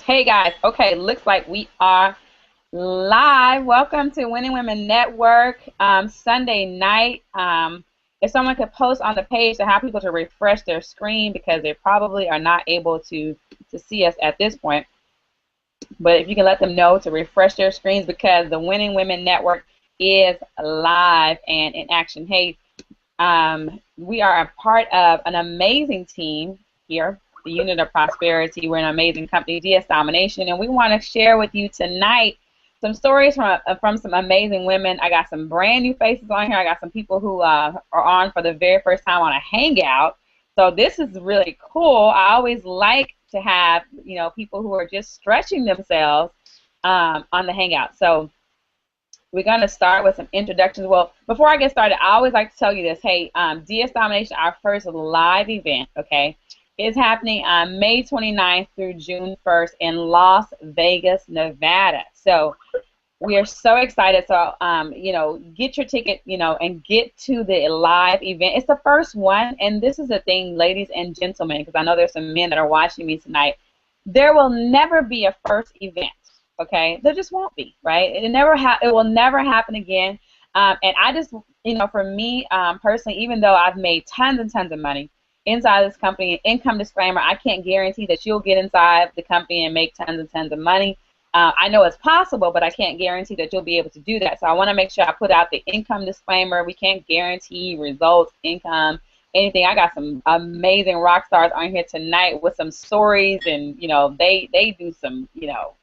Hey guys, okay, looks like we are live. Welcome to Winning Women Network Sunday night. If someone could post on the page to have people to refresh their screen, because they probably are not able to see us at this point. But if you can let them know to refresh their screens, because the Winning Women Network is live and in action. Hey, we are a part of an amazing team here, the Unit of Prosperity. We're an amazing company, DS Domination, and we want to share with you tonight some stories from some amazing women. I got some brand new faces on here. I got some people who are on for the very first time on a Hangout. So this is really cool. I always like to have, you know, people who are just stretching themselves on the Hangout. So we're going to start with some introductions. Well, before I get started, I always like to tell you this. Hey, DS Domination, our first live event, okay, is happening on May 29th through June 1st in Las Vegas, Nevada. So we are so excited. So, you know, get your ticket, you know, and get to the live event. It's the first one, and this is the thing, ladies and gentlemen, because I know there's some men that are watching me tonight. There will never be a first event, okay? There just won't be, right? It will never happen again. And I just, you know, for me personally, even though I've made tons and tons of money inside this company, income disclaimer, I can't guarantee that you'll get inside the company and make tons and tons of money. I know it's possible, but I can't guarantee that you'll be able to do that. So I want to make sure I put out the income disclaimer. We can't guarantee results, income, anything. I got some amazing rock stars on here tonight with some stories, and you know they do some, you know,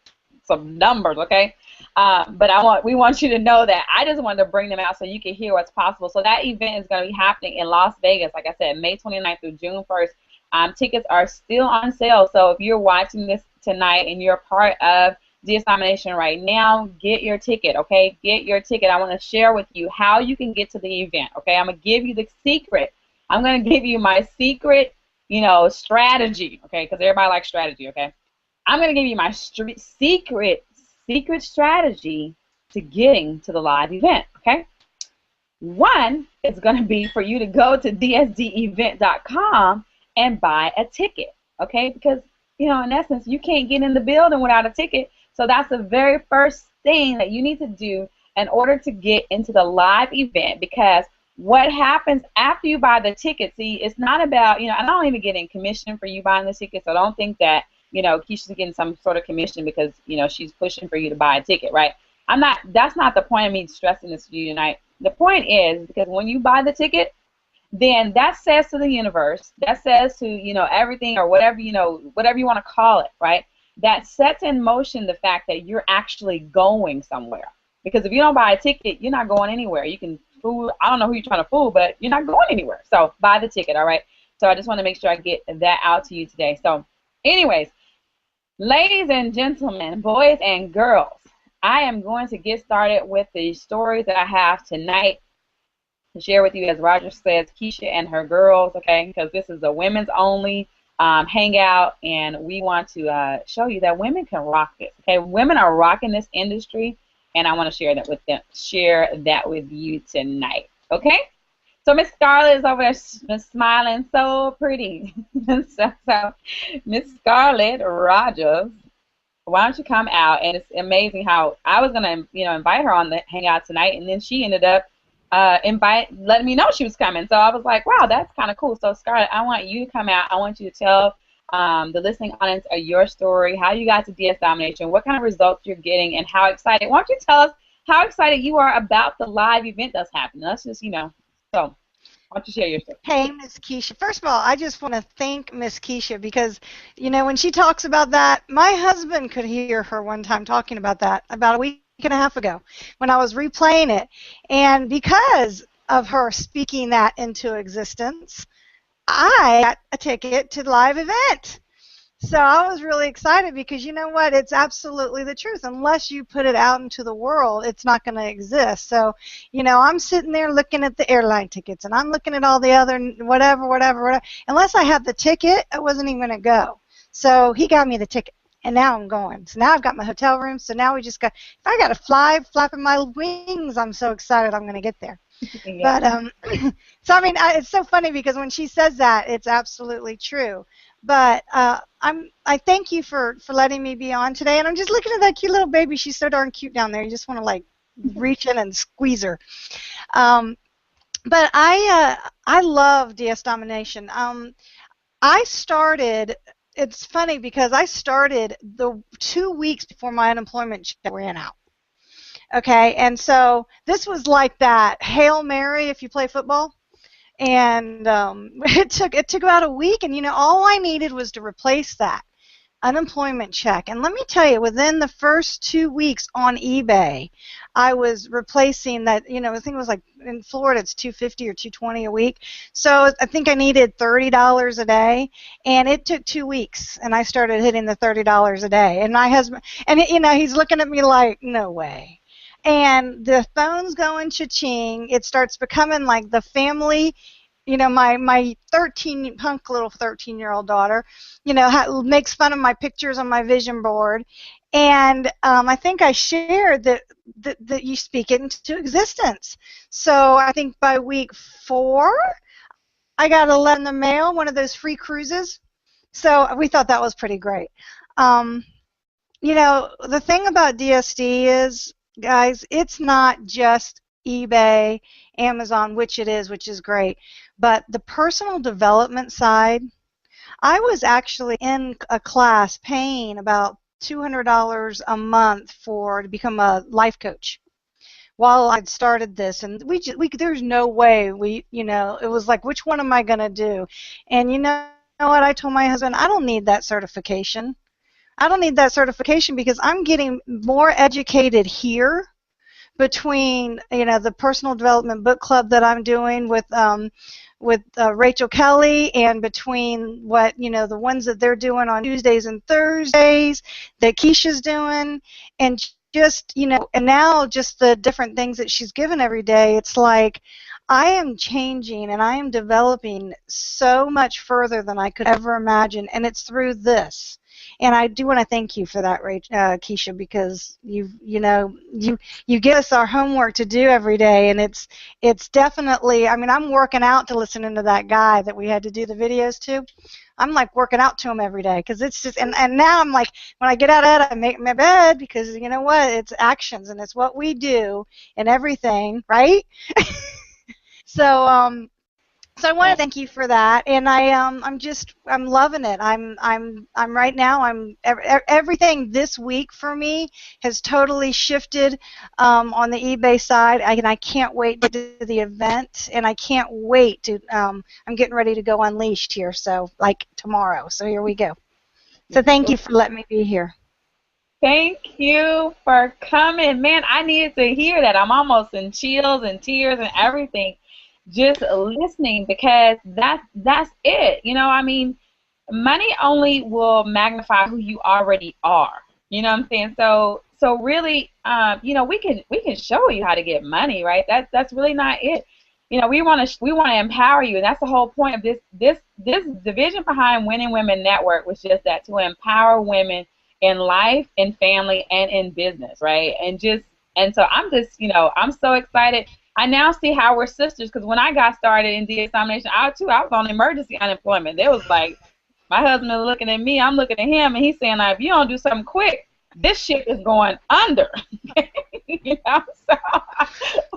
some numbers, okay? But we want you to know that I just wanted to bring them out so you can hear what's possible. So that event is going to be happening in Las Vegas, like I said, May 29th through June 1st. Tickets are still on sale. So if you're watching this tonight and you're part of DS Domination right now, get your ticket, okay? Get your ticket. I want to share with you how you can get to the event, okay? I'm going to give you the secret. I'm going to give you my secret, you know, strategy, okay? Because everybody likes strategy, okay? I'm going to give you my secret strategy to getting to the live event, okay? One is going to be for you to go to dsdevent.com and buy a ticket, okay? Because, you know, in essence, you can't get in the building without a ticket. So that's the very first thing that you need to do in order to get into the live event, because what happens after you buy the ticket, see, it's not about, you know, I don't even get in commission for you buying the ticket, so don't think that, you know, Keisha's getting some sort of commission because, you know, she's pushing for you to buy a ticket, right? That's not the point of me stressing this to you tonight. The point is, because when you buy the ticket, then that says to the universe, that says to, you know, everything or whatever, you know, whatever you want to call it, right? That sets in motion the fact that you're actually going somewhere. Because if you don't buy a ticket, you're not going anywhere. You can fool, I don't know who you're trying to fool, but you're not going anywhere. So buy the ticket, all right? So I just want to make sure I get that out to you today. So anyways, ladies and gentlemen, boys and girls, I am going to get started with the stories that I have tonight to share with you, as Roger says, Keisha and her girls, okay, because this is a women's only hangout, and we want to show you that women can rock this, okay? Women are rocking this industry, and I want to share that with them, with you tonight, okay? So Miss Scarlett is over there smiling so pretty. so Miss Scarlett Rogers, why don't you come out? And it's amazing how I was gonna, you know, invite her on the hangout tonight, and then she ended up letting me know she was coming. So I was like, wow, that's kind of cool. So Scarlett, I want you to come out. I want you to tell the listening audience your story, how you got to DS Domination, what kind of results you're getting, and how excited. Why don't you tell us how excited you are about the live event that's happening? Let's just, you know, so why don't you share your story? Hey, Miss Keisha. First of all, I just want to thank Miss Keisha because, you know, when she talks about that, my husband could hear her one time talking about that about a week and a half ago when I was replaying it. And because of her speaking that into existence, I got a ticket to the live event. So I was really excited because, you know what, it's absolutely the truth. Unless you put it out into the world, it's not going to exist. So, you know, I'm sitting there looking at the airline tickets, and I'm looking at all the other whatever. Unless I have the ticket, I wasn't even going to go. So he got me the ticket, and now I'm going. So now I've got my hotel room, so now we just got, if I got to fly, flapping my wings, I'm so excited I'm going to get there. Yeah. But so I mean, it's so funny because when she says that, it's absolutely true. But I thank you for letting me be on today, and I'm just looking at that cute little baby. She's so darn cute down there. You just want to like reach in and squeeze her. Um, but I love DS Domination. I started. It's funny because I started the 2 weeks before my unemployment check ran out. Okay, and so this was like that Hail Mary if you play football. And it took about a week, and all I needed was to replace that unemployment check. And let me tell you, within the first 2 weeks on eBay, I was replacing that. I think it was like in Florida, it's $250 or $220 a week. So I think I needed $30 a day, and it took 2 weeks, and I started hitting the $30 a day. And my husband, and he's looking at me like, no way. And the phone's going cha-ching. It starts becoming like the family. My little 13-year-old daughter, makes fun of my pictures on my vision board. And I think I shared that you speak it into existence. So I think by week 4, I got a letter in the mail, one of those free cruises. So we thought that was pretty great. The thing about DSD is, guys, it's not just eBay, Amazon, which is great, but the personal development side. I was actually in a class paying about $200 a month to become a life coach while I'd started this, and there's no way it was like, which one am I going to do? And you know what? I told my husband, I don't need that certification. I don't need that certification because I'm getting more educated here between the personal development book club that I'm doing with Rachel Kelly, and between what the ones that they're doing on Tuesdays and Thursdays that Keisha's doing, and just and now just the different things that she's given every day. It's like I am changing and I am developing so much further than I could ever imagine, and it's through this. And I do want to thank you for that, Keisha, because you give us our homework to do every day, and it's definitely. I mean, I'm working out to listening to that guy that we had to do the videos to. I'm like working out to him every day because it's just. And now I'm like, when I get out of bed, I make my bed because you know what? It's actions and it's what we do and everything, right? So So I want to thank you for that, and I'm loving it. I'm right now. Everything this week for me has totally shifted on the eBay side, and I can't wait to do the event, and I can't wait to. I'm getting ready to go unleashed here, so like tomorrow. So here we go. So thank you for letting me be here. Thank you for coming, man. I needed to hear that. I'm almost in chills and tears and everything, just listening, because that's it. I mean, money only will magnify who you already are. You know what I'm saying? So really, we can show you how to get money, right? That's really not it. We want to empower you, and that's the whole point of this division behind Winning Women Network was just that, to empower women in life, in family, and in business, right? And so I'm so excited. I now see how we're sisters, because when I got started in DS Domination, I was on emergency unemployment. There was like, my husband is looking at me, I'm looking at him, and he's saying, like, if you don't do something quick, this ship is going under. So,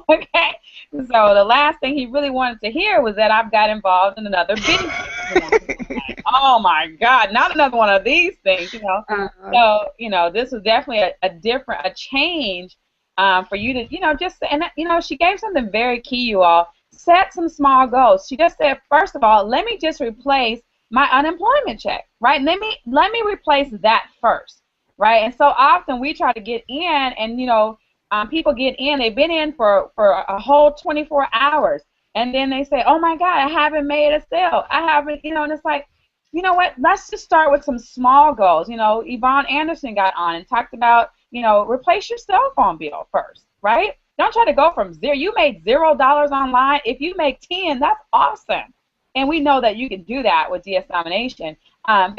okay. So the last thing he really wanted to hear was that I've got involved in another business. Like, oh my God, not another one of these things, So, this was definitely a change. For you to, she gave something very key, you all. Set some small goals. She just said, first of all, let me just replace my unemployment check, right? Let me replace that first, right? And so often we try to get in, and people get in. They've been in for a whole 24 hours, and then they say, oh my God, I haven't made a sale. I haven't, and it's like, you know what? Let's just start with some small goals. Yvonne Anderson got on and talked about, replace your cell phone bill first, right? Don't try to go from zero. You made $0 online. If you make 10, that's awesome. And we know that you can do that with DS Domination. But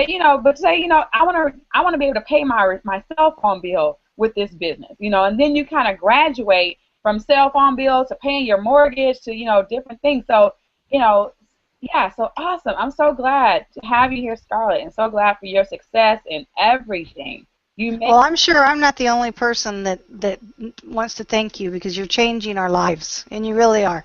say, I want to be able to pay my cell phone bill with this business, and then you kind of graduate from cell phone bills to paying your mortgage to, different things. So, yeah, so awesome. I'm so glad to have you here, Scarlett, and so glad for your success and everything. Well, I'm sure I'm not the only person that wants to thank you, because you're changing our lives, and you really are.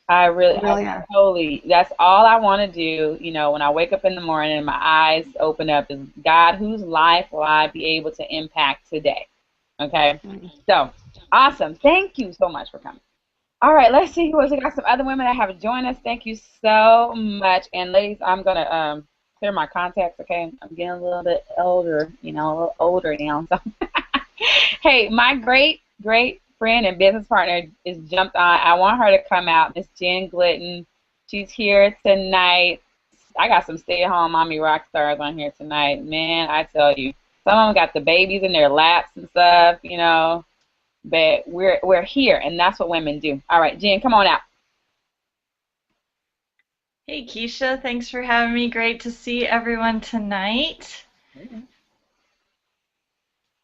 I really are. Totally. That's all I want to do. When I wake up in the morning and my eyes open up, is God, whose life will I be able to impact today? Okay. So awesome. Thank you so much for coming. All right. Let's see who else. We got some other women that have joined us. Thank you so much. And ladies, I'm gonna clear my contacts. Okay. I'm getting a little bit older. A little older now. So hey, my great friend and business partner is jumped on. I want her to come out. Miss Jen Glidden. She's here tonight. I got some stay-at-home mommy rock stars on here tonight. Man, I tell you, some of them got the babies in their laps and stuff, But we're here, and that's what women do. All right, Jen, come on out. Hey, Keisha. Thanks for having me. Great to see everyone tonight.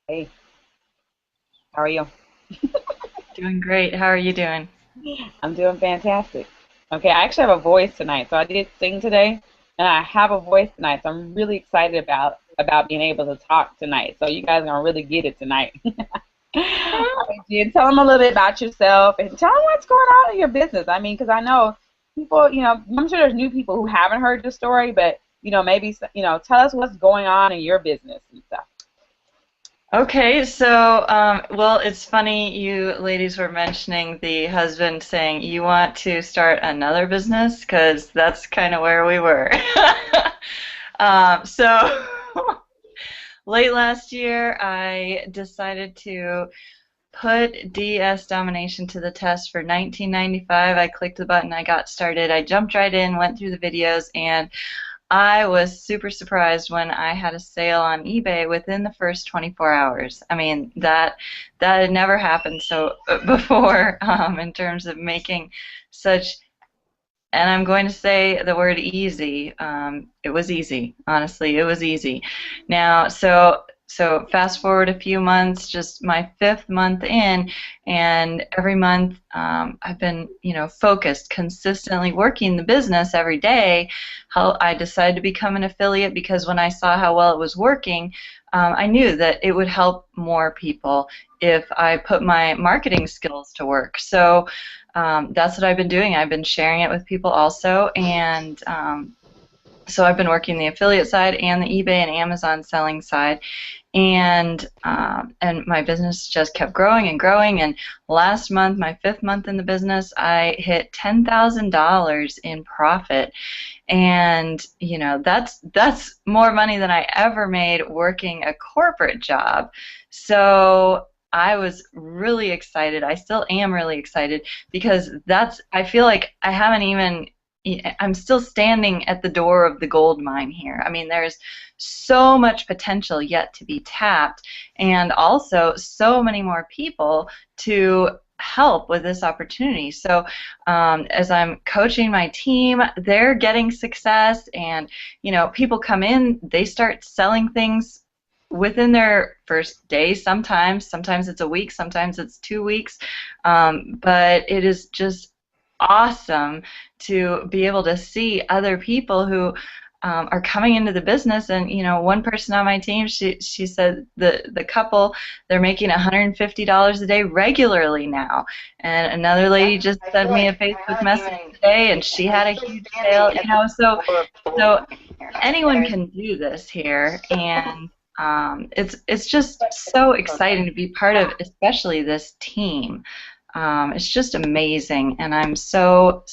Hey, how are you? Doing great. How are you doing? I'm doing fantastic. Okay, I actually have a voice tonight. So I did sing today, and I have a voice tonight. So I'm really excited about being able to talk tonight. So you guys are going to really get it tonight. All right, Jen, tell them a little bit about yourself and tell them what's going on in your business. I mean, because I know people, I'm sure there's new people who haven't heard the story, but, maybe, tell us what's going on in your business and stuff. Okay, so, well, it's funny you ladies were mentioning the husband saying you want to start another business, because that's kind of where we were. So late last year, I decided to put DS Domination to the test for $19.95. I clicked the button, I got started, I jumped right in, went through the videos, and I was super surprised when I had a sale on eBay within the first 24 hours. I mean, that had never happened before in terms of making such, and I'm going to say the word easy. It was easy. Honestly, it was easy. Now, so fast forward a few months, just my 5th month in, and every month I've been, focused, consistently working the business every day. I decided to become an affiliate because when I saw how well it was working, I knew that it would help more people if I put my marketing skills to work. So that's what I've been doing. I've been sharing it with people also, and so I've been working the affiliate side and the eBay and Amazon selling side, and my business just kept growing and growing. And last month, my 5th month in the business, I hit $10,000 in profit, and that's more money than I ever made working a corporate job. So I was really excited. I still am really excited because I feel like I'm still standing at the door of the gold mine here. I mean, there's so much potential yet to be tapped, and also so many more people to help with this opportunity. So as I'm coaching my team, they're getting success, and people come in, they start selling things within their first day. Sometimes it's a week, sometimes it's 2 weeks, but it is just awesome to be able to see other people who are coming into the business. And one person on my team, she said the couple, they're making $150 a day regularly now. And another lady just sent me a Facebook message today, and she had a huge sale. So anyone can do this here, and it's just so exciting to be part of, especially this team. It's just amazing, and I'm so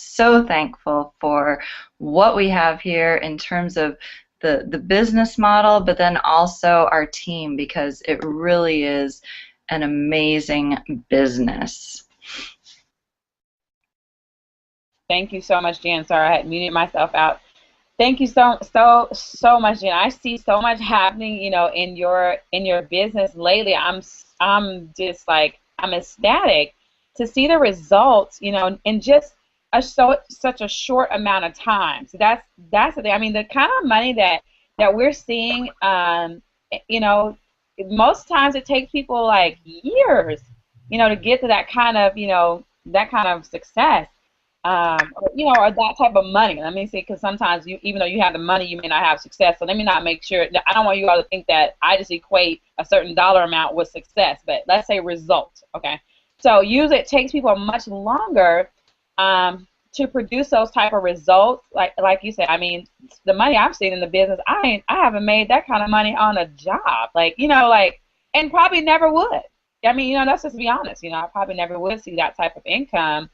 thankful for what we have here in terms of the business model, but then also our team, because it really is an amazing business. Thank you so much, Jan. Sorry, I had muted myself out. Thank you so much, Jan. I see so much happening, in your business lately. I'm just like, I'm ecstatic to see the results, in just such a short amount of time. So that's the thing. I mean, the kind of money that we're seeing, most times it takes people like years to get to that kind of, that kind of success, or that type of money. Let me see, because sometimes even though you have the money, you may not have success. So let me not make sure. I don't want you all to think that I just equate a certain dollar amount with success, but let's say results. Okay. So usually it takes people much longer to produce those type of results. Like you said, I mean, the money I've seen in the business, I haven't made that kind of money on a job. And probably never would. I mean, let's just be honest. I probably never would see that type of income,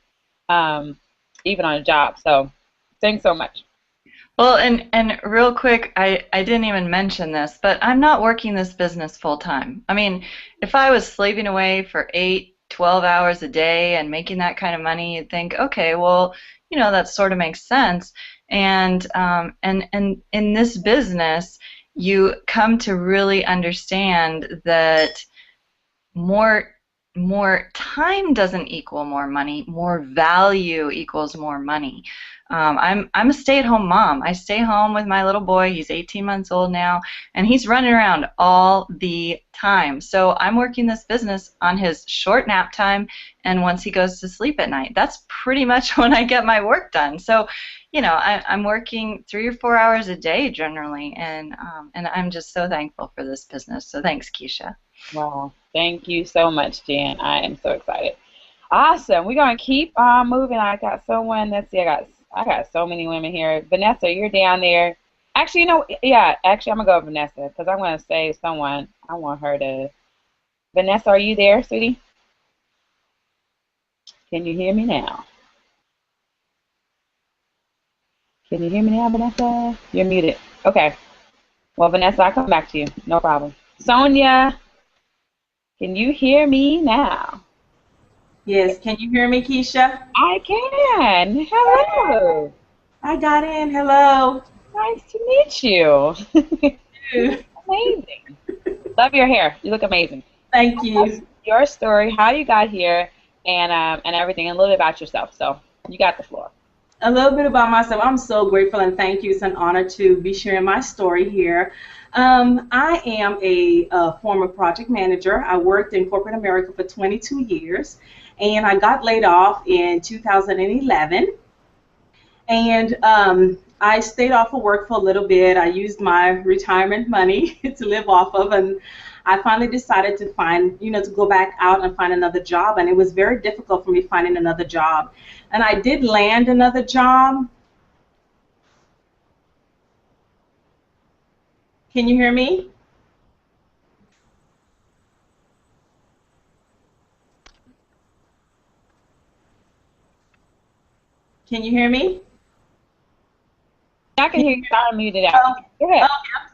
even on a job. So, thanks so much. Well, and real quick, I didn't even mention this, but I'm not working this business full time. I mean, if I was slaving away for 8, 12 hours a day and making that kind of money, you'd think, okay, well, that sort of makes sense. And in this business, you come to really understand that more time doesn't equal more money. More value equals more money. I'm a stay-at-home mom. I stay home with my little boy. He's 18 months old now, and he's running around all the time. So I'm working this business on his short nap time and once he goes to sleep at night. That's pretty much when I get my work done. So, I'm working 3 or 4 hours a day generally, and I'm just so thankful for this business. So thanks, Keisha. Wow. Thank you so much, Jan. I am so excited. Awesome. We're going to keep on moving. I got someone. Let's see. I got so many women here. Vanessa, you're down there. Actually, I'm going to go with Vanessa because I'm going to say someone. I want her to. Vanessa, are you there, sweetie? Can you hear me now? Can you hear me now, Vanessa? You're muted. Okay. Well, Vanessa, I'll come back to you. No problem. Sonia, can you hear me now? Yes, can you hear me, Keisha? I can. Hello. I got in. Hello. Nice to meet you. Amazing. Love your hair. You look amazing. Thank you. Your story, how you got here, and everything, and a little bit about yourself. So you got the floor. A little bit about myself. I'm so grateful and thank you. It's an honor to be sharing my story here. I am a former project manager. I worked in corporate America for 22 years, and I got laid off in 2011. And I stayed off of work for a little bit. I used my retirement money to live off of, and I finally decided to to go back out and find another job, and it was very difficult for me finding another job. And I did land another job. Can you hear me? Can you hear me? I can hear you. I muted out. Go ahead.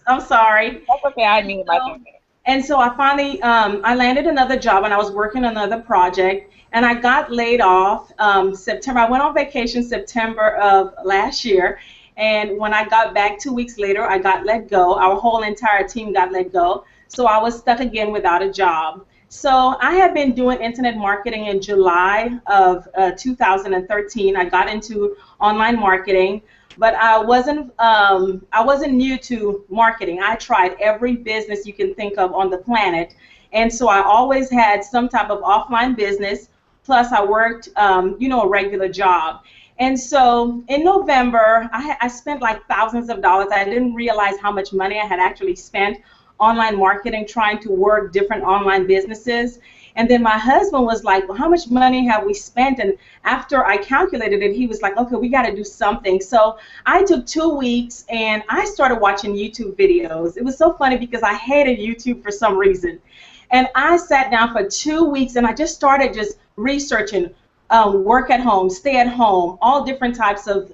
I'm sorry. That's okay. I muted myself. And so I finally, I landed another job, and I was working on another project, and I got laid off September. I went on vacation September of last year, and when I got back 2 weeks later, I got let go. Our whole entire team got let go, so I was stuck again without a job. So I had been doing internet marketing in July of 2013. I got into online marketing. But I wasn't new to marketing. I tried every business you can think of on the planet, and so I always had some type of offline business. Plus, I worked, a regular job. And so in November, I spent like thousands of dollars. I didn't realize how much money I had actually spent online marketing, trying to work different online businesses. And then my husband was like, well, how much money have we spent? And after I calculated it, he was like, okay, we got to do something. So I took 2 weeks and I started watching YouTube videos. It was so funny because I hated YouTube for some reason. And I sat down for 2 weeks and I just started researching work at home, stay at home, all different types of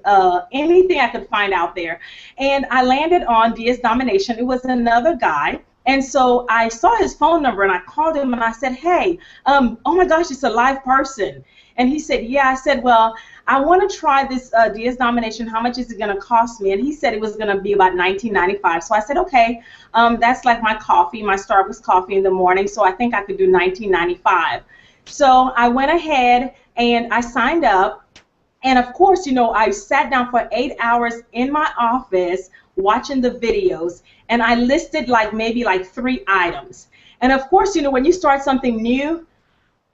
anything I could find out there. And I landed on DS Domination. It was another guy. And so I saw his phone number and I called him and I said, hey, oh my gosh, it's a live person. And he said, yeah. I said, well, I want to try this DS Domination. How much is it going to cost me? And he said it was going to be about $19.95. So I said, okay, that's like my coffee, my Starbucks coffee in the morning. So I think I could do $19.95. So I went ahead and I signed up. And of course, I sat down for 8 hours in my office watching the videos, and I listed maybe 3 items. And of course, when you start something new,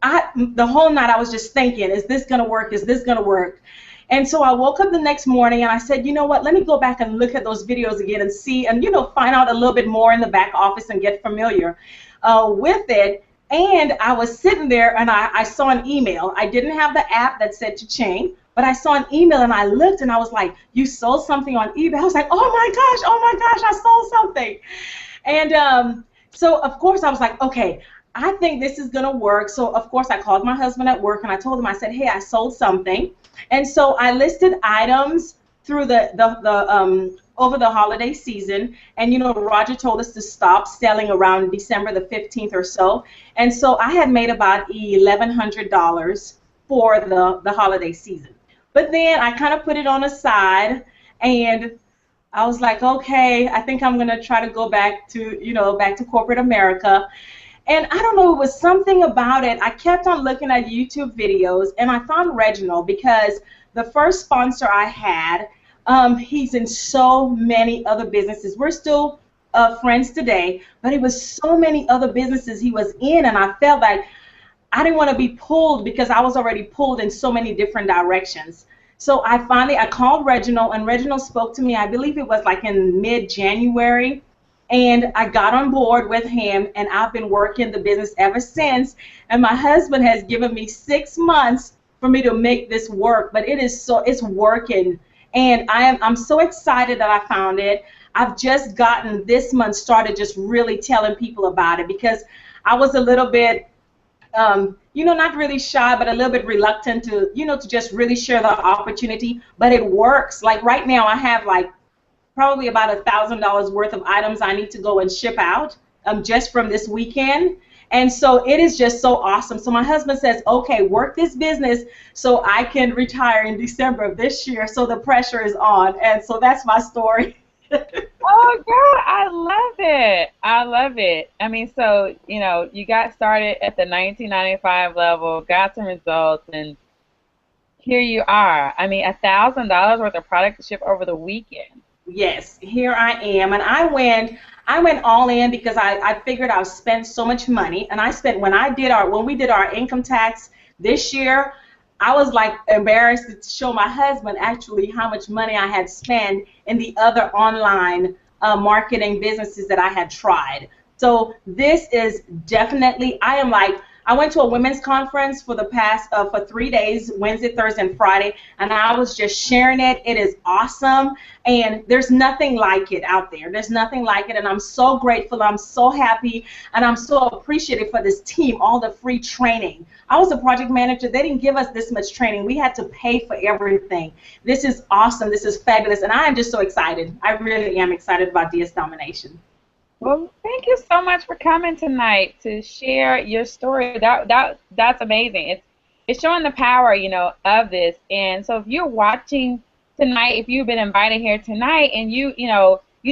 the whole night I was just thinking, is this going to work? Is this going to work? And so I woke up the next morning and I said, you know what, let me go back and look at those videos again and see and, find out a little bit more in the back office and get familiar with it. And I was sitting there and I saw an email. I didn't have the app that said to chain, but I saw an email and I looked and I was like, you sold something on eBay? I was like, oh my gosh, I sold something. And so, of course, I was like, okay, I think this is going to work. So, of course, I called my husband at work and I told him, I said, hey, I sold something. And so I listed items through over the holiday season. And, Roger told us to stop selling around December the 15th or so. And so I had made about $1,100 for the holiday season. But then I kind of put it on the side and I was like, okay, I think I'm going to try to go back to, back to corporate America. And I don't know, it was something about it. I kept on looking at YouTube videos, and I found Reginald because the first sponsor I had, he's in so many other businesses. We're still friends today, but it was so many other businesses he was in, and I felt like I didn't want to be pulled because I was already pulled in so many different directions. So I called Reginald, and Reginald spoke to me, I believe it was like in mid-January. And I got on board with him, and I've been working the business ever since. And my husband has given me 6 months for me to make this work, but it's working. And I'm so excited that I found it. I've just gotten this month started just really telling people about it because I was a little bit, not really shy, but a little bit reluctant to, to just really share the opportunity. But it works. Like right now, I have probably about $1,000 worth of items I need to go and ship out just from this weekend. And so it is just so awesome. So my husband says, okay, work this business so I can retire in December of this year. So the pressure is on. And so that's my story. Oh, God, I love it. I love it. I mean, so, you got started at the 1995 level, got some results, and here you are. I mean, $1,000 worth of product to ship over the weekend. Yes, here I am, and I went all in because I figured I would spend so much money, and when we did our income tax this year, I was like embarrassed to show my husband actually how much money I had spent in the other online marketing businesses that I had tried. So this is definitely, I went to a women's conference for the past, for 3 days, Wednesday, Thursday, and Friday, and I was just sharing it. It is awesome, and there's nothing like it out there. There's nothing like it, and I'm so grateful. I'm so happy, and I'm so appreciative for this team, all the free training. I was a project manager. They didn't give us this much training. We had to pay for everything. This is awesome. This is fabulous, and I am just so excited. I really am excited about DS Domination. Well, thank you so much for coming tonight to share your story. That's amazing. It's showing the power, of this. And so if you're watching tonight, if you've been invited here tonight, and you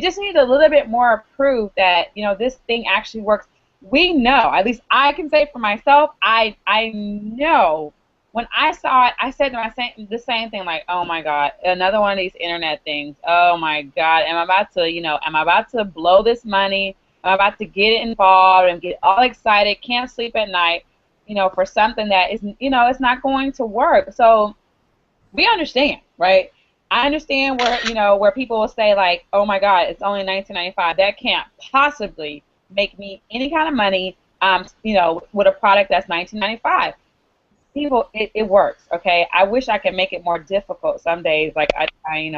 just need a little bit more proof that this thing actually works. We know, at least I can say for myself, I know. When I saw it, I said to myself the same thing, like, oh my God, another one of these internet things. Oh my God, am I about to blow this money? Am I about to get involved and get all excited, can't sleep at night, for something that is, it's not going to work. So we understand, right? I understand where people will say like, oh my God, it's only $19.95. That can't possibly make me any kind of money, with a product that's $19.95. People, it works, okay? I wish I could make it more difficult some days, like but I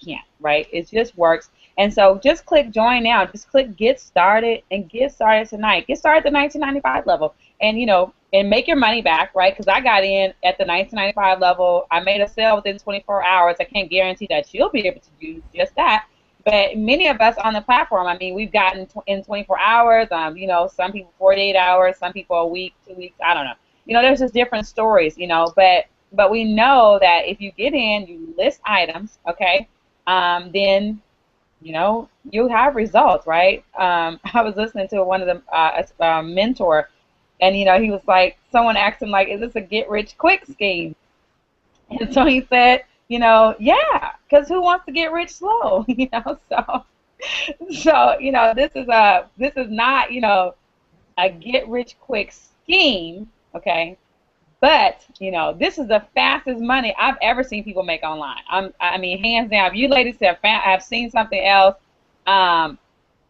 can't, right? It just works. And so just click join now. Just click get started and get started tonight. Get started at the $19.95 level, and and make your money back, right? Because I got in at the $19.95 level. I made a sale within 24 hours. I can't guarantee that you'll be able to do just that. But many of us on the platform, I mean, we've gotten in 24 hours. Some people 48 hours, some people a week, 2 weeks. I don't know. There's just different stories, but we know that if you get in, you list items, okay, then, you have results, right? I was listening to one of the mentor, and, he was like, someone asked him, like, is this a get-rich-quick scheme? And so he said, yeah, because who wants to get rich slow, so this is not, a get-rich-quick scheme. okay? But, you know, this is the fastest money I've ever seen people make online. I mean, hands down. If you ladies have seen something else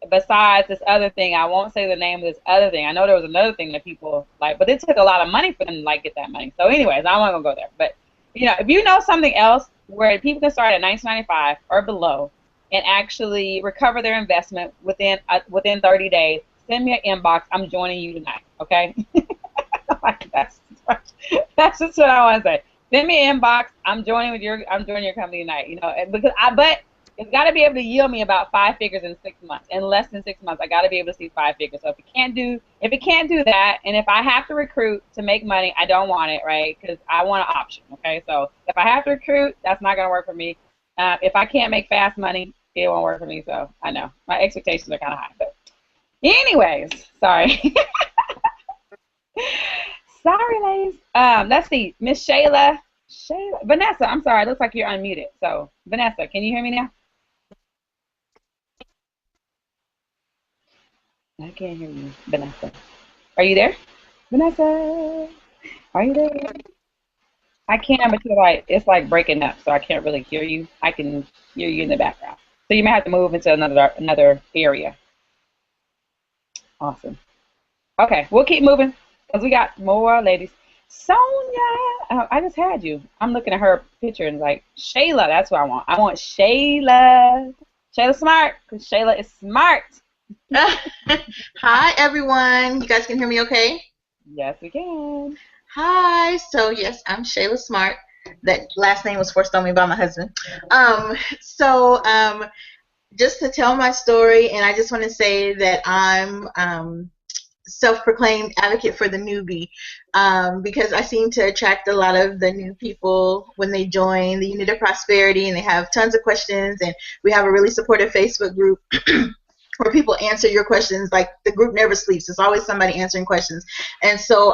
besides this other thing, I won't say the name of this other thing. I know there was another thing that people like, but it took a lot of money for them to like get that money. So anyways, I'm not going to go there. But, you know, if you know something else where people can start at $19.95 or below and actually recover their investment within 30 days, send me an inbox. I'm joining you tonight, okay? Like, that's just what I want to say. Send me an inbox. I'm joining your company tonight. You know, but it's got to be able to yield me about 5 figures in 6 months. In less than 6 months, I got to be able to see 5 figures. So if it can't do that, and if I have to recruit to make money, I don't want it, right? Because I want an option. Okay, so if I have to recruit, that's not going to work for me. If I can't make fast money, it won't work for me. So I know my expectations are kind of high. But anyways, sorry. Sorry, ladies. Let's see. Miss Shayla. Vanessa, I'm sorry. It looks like you're unmuted. So, Vanessa, can you hear me now? I can't hear you, Vanessa. Are you there? Vanessa, are you there? I can, but it's like breaking up, so I can't really hear you. I can hear you in the background. So you may have to move into another area. Awesome. Okay, we'll keep moving because we got more ladies. Sonia, I just had you. I'm looking at her picture and like, Shayla, that's what I want. I want Shayla. Shayla Smart, because Shayla is smart. Hi, everyone. You guys can hear me okay? Yes, we can. Hi. So, yes, I'm Shayla Smart. That last name was forced on me by my husband. Just to tell my story, and I just want to say that I'm self-proclaimed advocate for the newbie, because I seem to attract a lot of the new people when they join the Unit of Prosperity, and they have tons of questions, and we have a really supportive Facebook group where people answer your questions. Like, the group never sleeps. There's always somebody answering questions. And so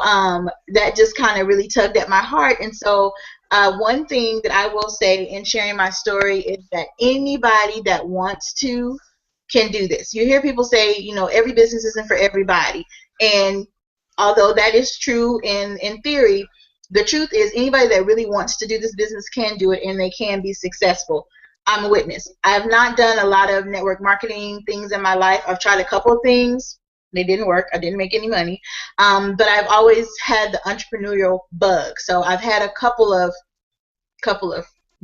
that just kind of really tugged at my heart. And so one thing that I will say in sharing my story is that anybody that wants to can do this. You hear people say, you know, every business isn't for everybody. And although that is true in theory, the truth is anybody that really wants to do this business can do it, and they can be successful. I'm a witness. I have not done a lot of network marketing things in my life. I've tried a couple of things. They didn't work. I didn't make any money. But I've always had the entrepreneurial bug. So I've had a couple of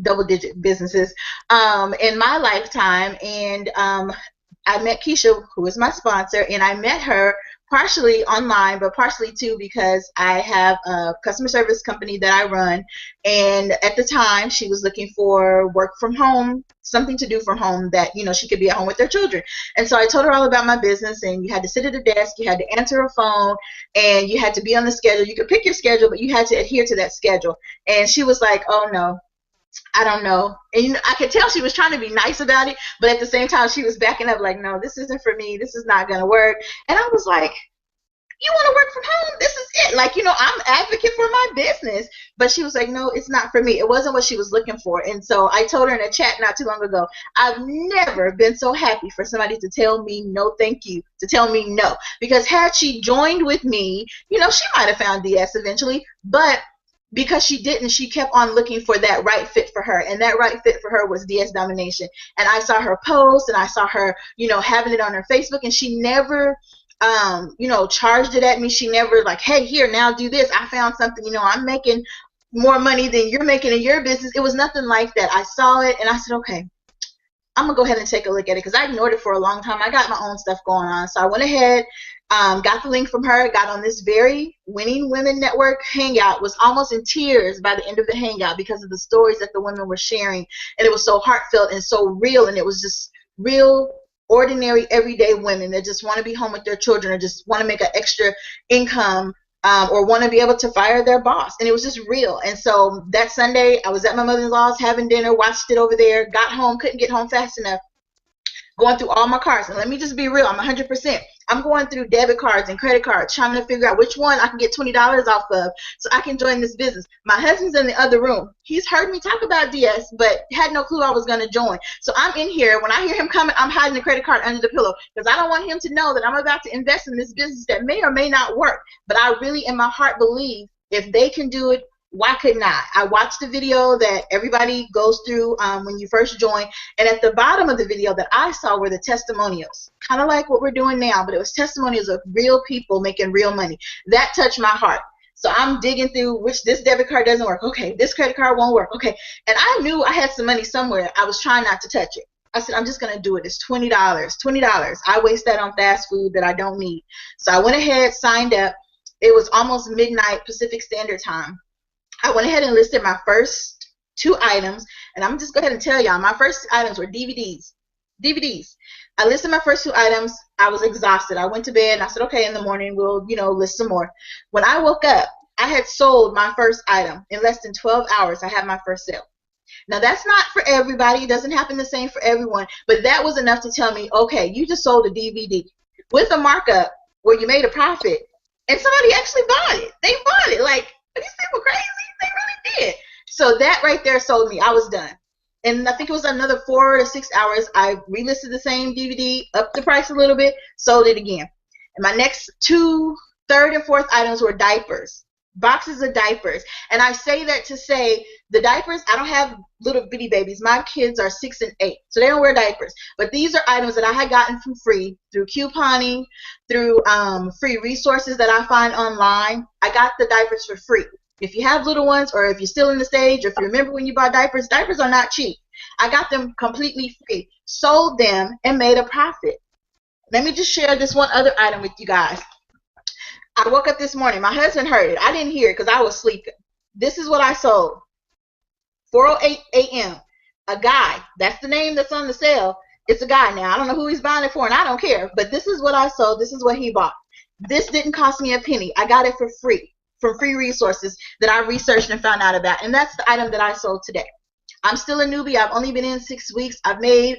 double-digit businesses in my lifetime. And I met Keisha, who is my sponsor, and I met her partially online, but partially too because I have a customer service company that I run, and at the time she was looking for work from home, something to do from home that, you know, she could be at home with their children. And so I told her all about my business, and you had to sit at a desk, you had to answer a phone, and you had to be on the schedule. You could pick your schedule, but you had to adhere to that schedule. And she was like, oh no, I don't know. And you know, I could tell she was trying to be nice about it, but at the same time she was backing up like, no, this isn't for me. This is not going to work. And I was like, you want to work from home? This is it. Like, you know, I'm advocate for my business. But she was like, no, it's not for me. It wasn't what she was looking for. And so I told her in a chat not too long ago, I've never been so happy for somebody to tell me no thank you, to tell me no. Because had she joined with me, you know, she might have found DS eventually, but because she didn't, she kept on looking for that right fit for her, and that right fit for her was DS Domination. And I saw her post, and I saw her, you know, having it on her Facebook, and she never, you know, charged it at me. She never like, hey, here, now do this. I found something, you know, I'm making more money than you're making in your business. It was nothing like that. I saw it, and I said, okay, I'm going to go ahead and take a look at it, because I ignored it for a long time. I got my own stuff going on. So I went ahead, got the link from her, got on this very Winning Women Network Hangout, was almost in tears by the end of the Hangout because of the stories that the women were sharing. And it was so heartfelt and so real, and it was just real, ordinary, everyday women that just want to be home with their children, or just want to make an extra income, or want to be able to fire their boss. And it was just real. And so that Sunday, I was at my mother-in-law's having dinner, watched it over there, got home, couldn't get home fast enough, going through all my cards. And let me just be real, I'm 100%. I'm going through debit cards and credit cards trying to figure out which one I can get $20 off of so I can join this business. My husband's in the other room. He's heard me talk about DS, but had no clue I was going to join. So I'm in here. When I hear him coming, I'm hiding the credit card under the pillow because I don't want him to know that I'm about to invest in this business that may or may not work. But I really, in my heart, believe if they can do it, why couldn't I? I watched the video that everybody goes through when you first join, and at the bottom of the video that I saw were the testimonials, kind of like what we're doing now, but it was testimonials of real people making real money. That touched my heart. So I'm digging through which this debit card doesn't work. Okay, this credit card won't work. Okay, and I knew I had some money somewhere. I was trying not to touch it. I said, I'm just going to do it. It's $20. $20. I waste that on fast food that I don't need. So I went ahead, signed up. It was almost midnight Pacific Standard Time. I went ahead and listed my first 2 items, and I'm just go ahead and tell y'all, my first items were DVDs. DVDs. I listed my first 2 items. I was exhausted. I went to bed, and I said, okay, in the morning we'll, list some more. When I woke up, I had sold my first item. In less than 12 hours, I had my first sale. Now, that's not for everybody. It doesn't happen the same for everyone, but that was enough to tell me, okay, you just sold a DVD with a markup where you made a profit, and somebody actually bought it. They bought it. Like, are these people crazy? They really did. So that right there sold me. I was done. And I think it was another 4 to 6 hours. I relisted the same DVD, upped the price a little bit, sold it again. And my next 2 third and fourth items were diapers. Boxes of diapers. And I say that to say the diapers, I don't have little bitty babies. My kids are 6 and 8, so they don't wear diapers. But these are items that I had gotten from free through couponing, through free resources that I find online. I got the diapers for free. If you have little ones, or if you're still in the stage, or if you remember when you bought diapers, diapers are not cheap. I got them completely free, sold them, and made a profit. Let me just share this one other item with you guys. I woke up this morning. My husband heard it. I didn't hear it because I was sleeping. This is what I sold. 4:08 a.m. A guy. That's the name that's on the sale. It's a guy now. I don't know who he's buying it for, and I don't care. But this is what I sold. This is what he bought. This didn't cost me a penny. I got it for free from free resources that I researched and found out about. And that's the item that I sold today. I'm still a newbie. I've only been in 6 weeks. I've made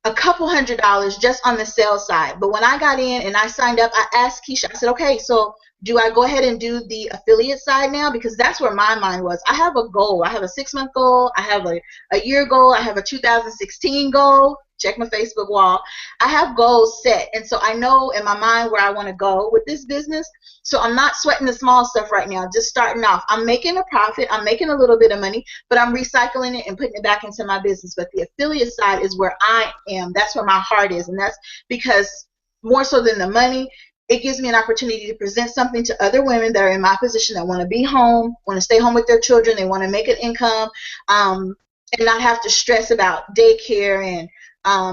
a couple $100s just on the sales side. But when I got in and I signed up, I asked Keisha, I said, okay, so do I go ahead and do the affiliate side now? Because that's where my mind was. I have a goal. I have a 6-month goal. I have a year goal. I have a 2016 goal. Check my Facebook wall. I have goals set. And so I know in my mind where I want to go with this business. So I'm not sweating the small stuff right now, just starting off. I'm making a profit. I'm making a little bit of money, but I'm recycling it and putting it back into my business. But the affiliate side is where I am. That's where my heart is. And that's because more so than the money, it gives me an opportunity to present something to other women that are in my position that want to be home, want to stay home with their children, they want to make an income, and not have to stress about daycare and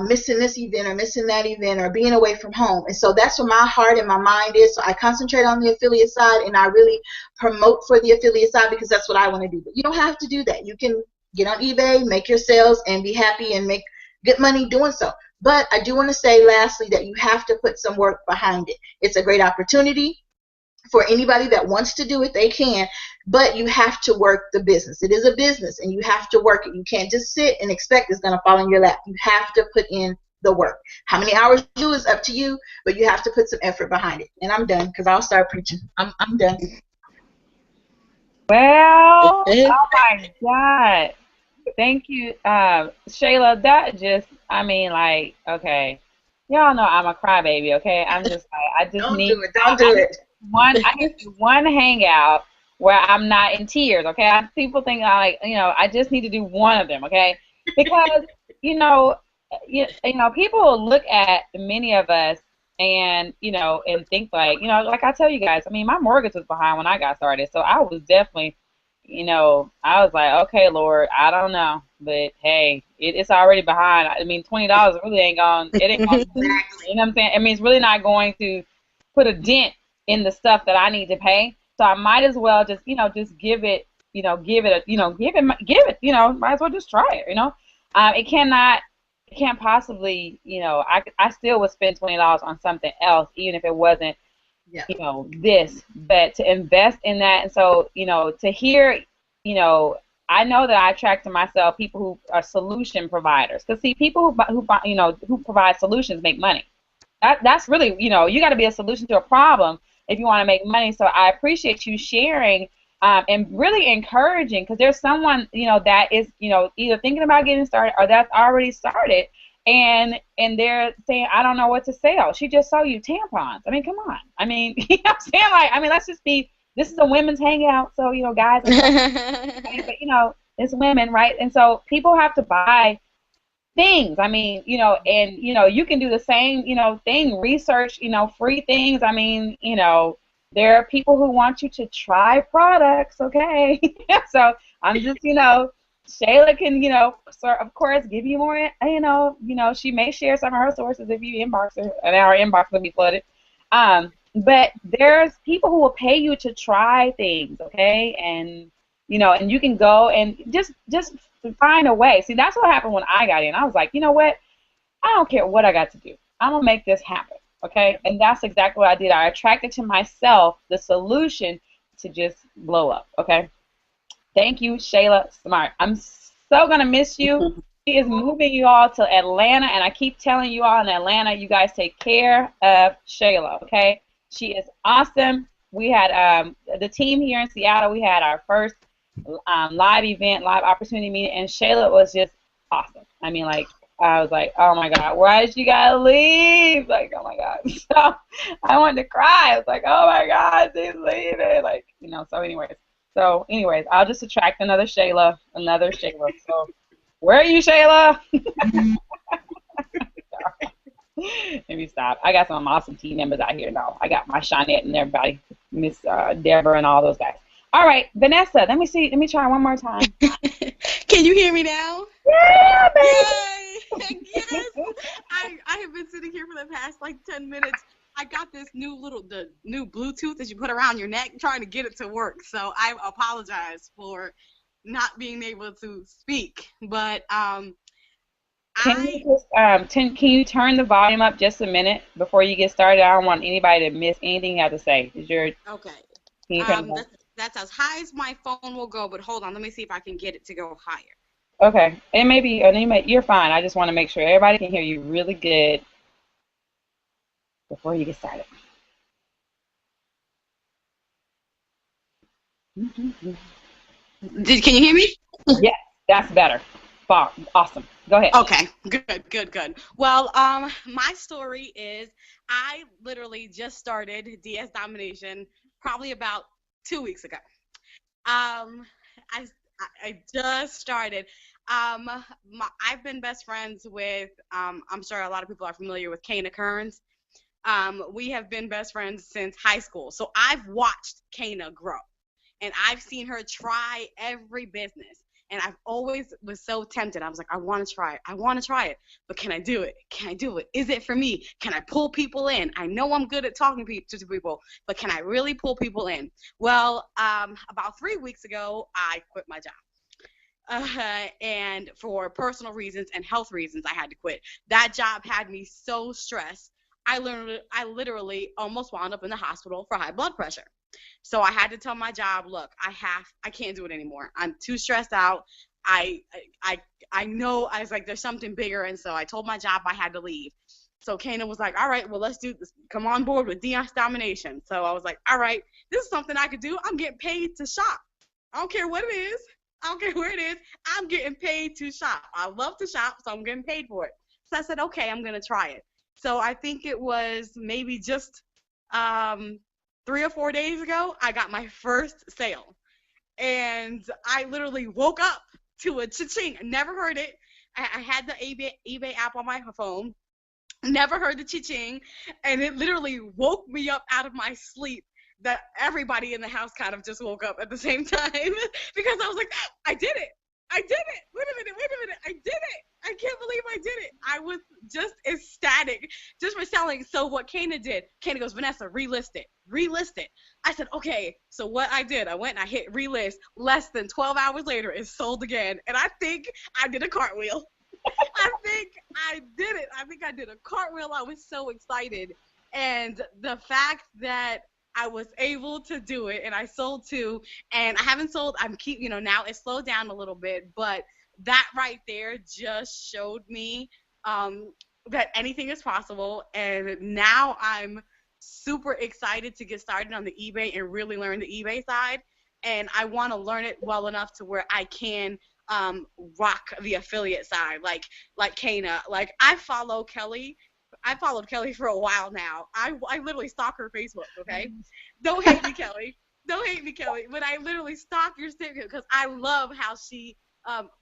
missing this event or missing that event or being away from home. And so that's where my heart and my mind is. So I concentrate on the affiliate side, and I really promote for the affiliate side because that's what I want to do. But you don't have to do that. You can get on eBay, make your sales, and be happy and make good money doing so. But I do want to say lastly that you have to put some work behind it. It's a great opportunity for anybody that wants to do it. They can, but you have to work the business. It is a business, and you have to work it. You can't just sit and expect it's going to fall in your lap. You have to put in the work. How many hours you do is up to you, but you have to put some effort behind it. And I'm done because I'll start preaching. I'm done. Well, oh my God. Thank you, Shayla. That just, I mean, like, okay. Y'all know I'm a crybaby, okay? I'm just like, I just Don't need. do it. Don't do it. I need one hangout where I'm not in tears, okay? People think I just need to do one of them, okay? Because people will look at many of us and and think like I tell you guys, I mean, my mortgage was behind when I got started, so I was definitely, I was like, okay, Lord, I don't know, but hey, it's already behind. I mean, $20 really ain't going. It ain't going. You know what I'm saying? I mean, it's really not going to put a dent in the stuff that I need to pay. So I might as well just just give it, might as well just try it. It can't possibly, I still would spend $20 on something else, even if it wasn't, this, but to invest in that. And so, to hear, I know that I attract to myself people who are solution providers. Because see, people who provide solutions make money. That's really, you know, you got to be a solution to a problem if you want to make money. So I appreciate you sharing and really encouraging, because there's someone, you know, that is, you know, either thinking about getting started or that's already started, and they're saying, I don't know what to sell. She just sold you tampons. I mean, come on. I mean, you know what I'm saying? Like, I mean, let's just be, this is a women's hangout, so, you know, guys, right? But, you know, it's women, right? And so people have to buy things. I mean, you know, and, you know, you can do the same, you know, thing, research, you know, free things. I mean, you know, there are people who want you to try products, okay? So I'm just, you know, Shayla can, you know, of course, give you more, you know, she may share some of her sources if you inbox her, and our inbox will be flooded. But there's people who will pay you to try things, okay? And, you know, and you can go and just find a way. See, that's what happened when I got in. I was like, you know what? I don't care what I got to do. I'm going to make this happen, okay? And that's exactly what I did. I attracted to myself the solution to just blow up, okay? Thank you, Shayla Smart. I'm so going to miss you. She is moving you all to Atlanta, and I keep telling you all in Atlanta, you guys take care of Shayla, okay? She is awesome. We had the team here in Seattle. We had our first live event, live opportunity meeting, and Shayla was just awesome. I mean, like, I was like, oh my God, why did you gotta leave? Like, oh my God. So I wanted to cry. I was like, oh my God, she's leaving. Like, you know, so anyways, I'll just attract another Shayla. So where are you, Shayla? Let me stop. I got some awesome team members out here now. I got my Shawnette and everybody, Miss Deborah and all those guys. All right, Vanessa, let me try one more time. Can you hear me now? Yeah, baby. Yay! Yes. I have been sitting here for the past like 10 minutes. I got this the new Bluetooth that you put around your neck, trying to get it to work. So I apologize for not being able to speak. But can you turn the volume up just a minute before you get started? I don't want anybody to miss anything you have to say. Okay. Can you turn That's as high as my phone will go, but hold on, let me see if I can get it to go higher. Okay, you're fine. I just want to make sure everybody can hear you really good before you get started. Can you hear me? Yeah, that's better. Awesome. Go ahead. Okay, good. Well, my story is I literally just started DS Domination probably about 2 weeks ago. I just started. I've been best friends with, I'm sure a lot of people are familiar with Kana Kearns. We have been best friends since high school. So I've watched Kana grow, and I've seen her try every business. And I've always was so tempted. I was like, I want to try it. But can I do it? Is it for me? Can I pull people in? I know I'm good at talking to people, but can I really pull people in? Well, about 3 weeks ago, I quit my job. And for personal reasons and health reasons, I had to quit. That job had me so stressed. I literally almost wound up in the hospital for high blood pressure. So I had to tell my job, look, I can't do it anymore. I'm too stressed out. I know, I was like, there's something bigger. And so I told my job I had to leave. So Kana was like, all right, well, let's do this. Come on board with DS Domination. So I was like, all right, this is something I could do. I'm getting paid to shop. I don't care what it is. I don't care where it is. I'm getting paid to shop. I love to shop, so I'm getting paid for it. So I said, okay, I'm going to try it. So I think it was maybe just 3 or 4 days ago, I got my first sale. And I literally woke up to a cha-ching. I never heard it. I had the eBay app on my phone. Never heard the cha-ching. And it literally woke me up out of my sleep that everybody in the house kind of just woke up at the same time. Because I was like, I did it. Wait a minute. I did it. I can't believe I did it. I was just ecstatic just for selling. So what Kana did, Kana goes, Vanessa, relist it. I said, okay. So what I did, I went and I hit relist. Less than 12 hours later, it sold again. And I think I did a cartwheel. I think I did it. I think I did a cartwheel. I was so excited. And the fact that I was able to do it, and I sold 2, and I haven't sold, now it slowed down a little bit, but that right there just showed me that anything is possible, and now I'm super excited to get started on the eBay and really learn the eBay side, and I want to learn it well enough to where I can rock the affiliate side, like Kana. Like I followed Kelly for a while now. I literally stalk her Facebook, okay? Don't hate me, Kelly. Don't hate me, Kelly. But I literally stalk your statement because I love how she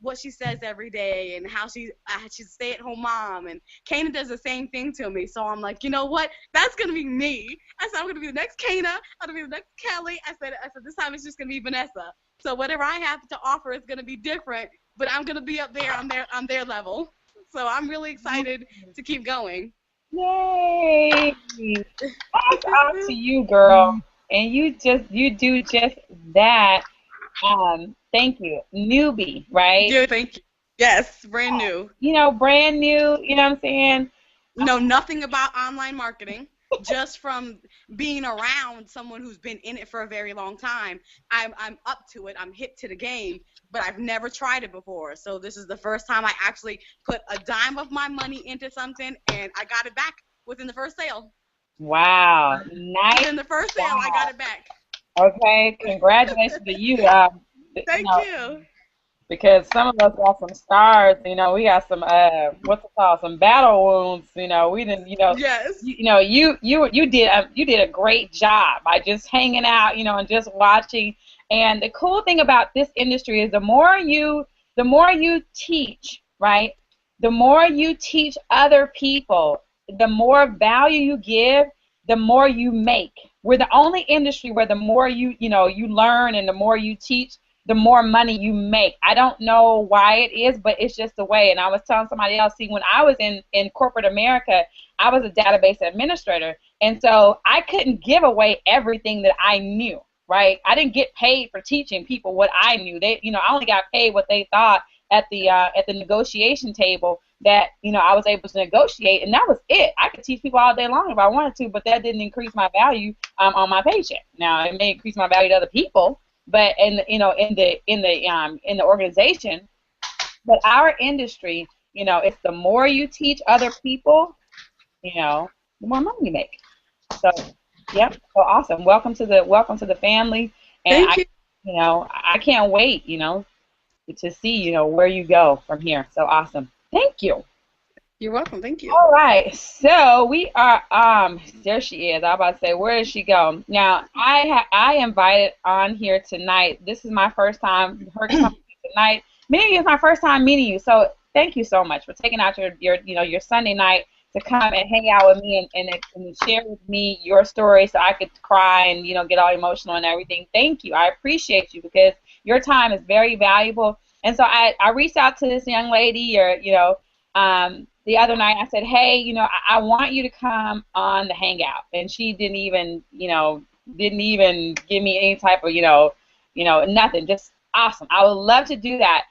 what she says every day and how she's a stay-at-home mom, and Kana does the same thing to me. So I'm like, you know what? That's gonna be me. I said I'm gonna be the next Kana. I'm gonna be the next Kelly. I said this time it's just gonna be Vanessa. So whatever I have to offer is gonna be different, but I'm gonna be up there on their level. So I'm really excited to keep going. Yay! That's up to you, girl. And you do just that. Thank you. Newbie, right? Yeah, thank you. Yes, brand new. You know, brand new, you know what I'm saying? Know nothing about online marketing. Just from being around someone who's been in it for a very long time, I'm up to it. I'm hip to the game, but I've never tried it before. So this is the first time I actually put a dime of my money into something, and I got it back within the first sale. Wow, nice. Within the first sale, I got it back. Okay, congratulations to you. Thank you. Because some of us got some scars, you know, we got some some battle wounds, you know. We didn't, you know. Yes. You did a great job by just hanging out, you know, and just watching. And the cool thing about this industry is the more you teach, right? The more you teach other people, the more value you give, the more you make. We're the only industry where the more you learn and the more you teach, the more money you make. I don't know why it is, but it's just the way. And I was telling somebody else, see, when I was in corporate America, I was a database administrator. And so I couldn't give away everything that I knew, right? I didn't get paid for teaching people what I knew. I only got paid what they thought at the negotiation table that, you know, I was able to negotiate, and that was it. I could teach people all day long if I wanted to, but that didn't increase my value on my paycheck. Now, it may increase my value to other people, but in the organization, but our industry, you know, it's the more you teach other people, you know, the more money you make. So, yep. So awesome. Welcome to the family. And Thank you. I can't wait, you know, to see, you know, where you go from here. So awesome. Thank you. You're welcome. Thank you. All right. So we are there she is. I was about to say, where did she go? Now I invited on here tonight. This is my first time her coming tonight. Many of you, it's my first time meeting you. So thank you so much for taking out your Sunday night to come and hang out with me and share with me your story so I could cry and, you know, get all emotional and everything. Thank you. I appreciate you because your time is very valuable. And so I reached out to this young lady, the other night. I said, hey, you know, I want you to come on the Hangout. And she didn't even give me any type of, nothing. Just awesome. I would love to do that.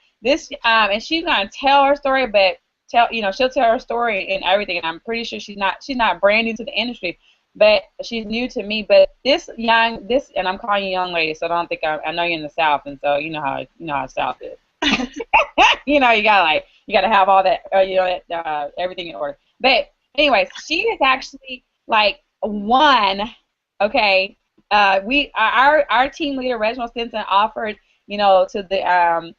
And she's gonna tell her story, but she'll tell her story and everything. And I'm pretty sure she's not brand new to the industry, but she's new to me. But and I'm calling you young lady, so I don't think I know you're in the South, and so you know how the South is. You know, you gotta have all that, everything in order. But anyways, she is actually like one. Okay, our team leader Reginald Stinson offered, you know, to the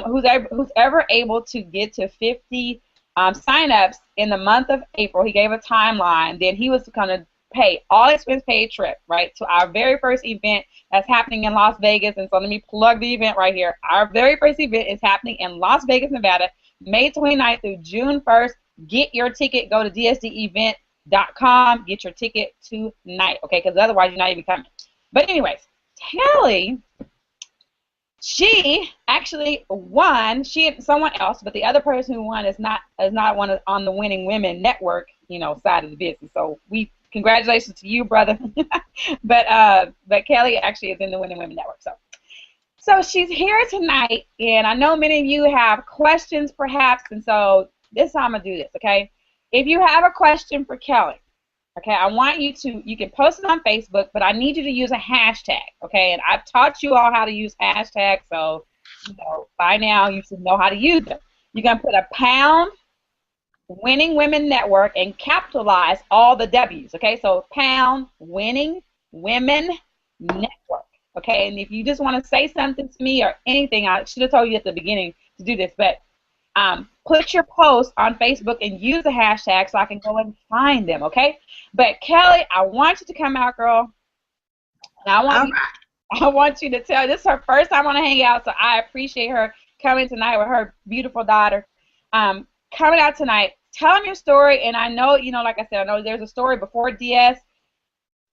who's ever able to get to 50 signups in the month of April. He gave a timeline. Then he was gonna pay all expense paid trip, right, to our very first event that's happening in Las Vegas. And so let me plug the event right here. Our very first event is happening in Las Vegas, Nevada, May 29th through June 1st. Get your ticket. Go to dsdevent.com. Get your ticket tonight, okay, because otherwise you're not even coming. But anyways, Kelly, she actually won. She and someone else, but the other person who won is not one on the Winning Women Network, you know, side of the business. So congratulations to you, brother. but Kelly actually is in the Winning Women Network. So she's here tonight, and I know many of you have questions perhaps, and so this is how I'm going to do this, okay? If you have a question for Kelly, okay, I want you can post it on Facebook, but I need you to use a hashtag, okay? And I've taught you all how to use hashtags, so, you know, by now you should know how to use them. You're going to put a #, Winning Women Network and capitalize all the W's, okay? So pound Winning Women Network, okay? And if you just want to say something to me or anything, I should have told you at the beginning to do this, but put your post on Facebook and use the hashtag so I can go and find them, okay? But Kelly, I want you to come out, girl. And I want you to tell, this is her first time on a Hangout, so I appreciate her coming tonight with her beautiful daughter. Coming out tonight, tell them your story, and I know, you know, like I said, I know there's a story before DS.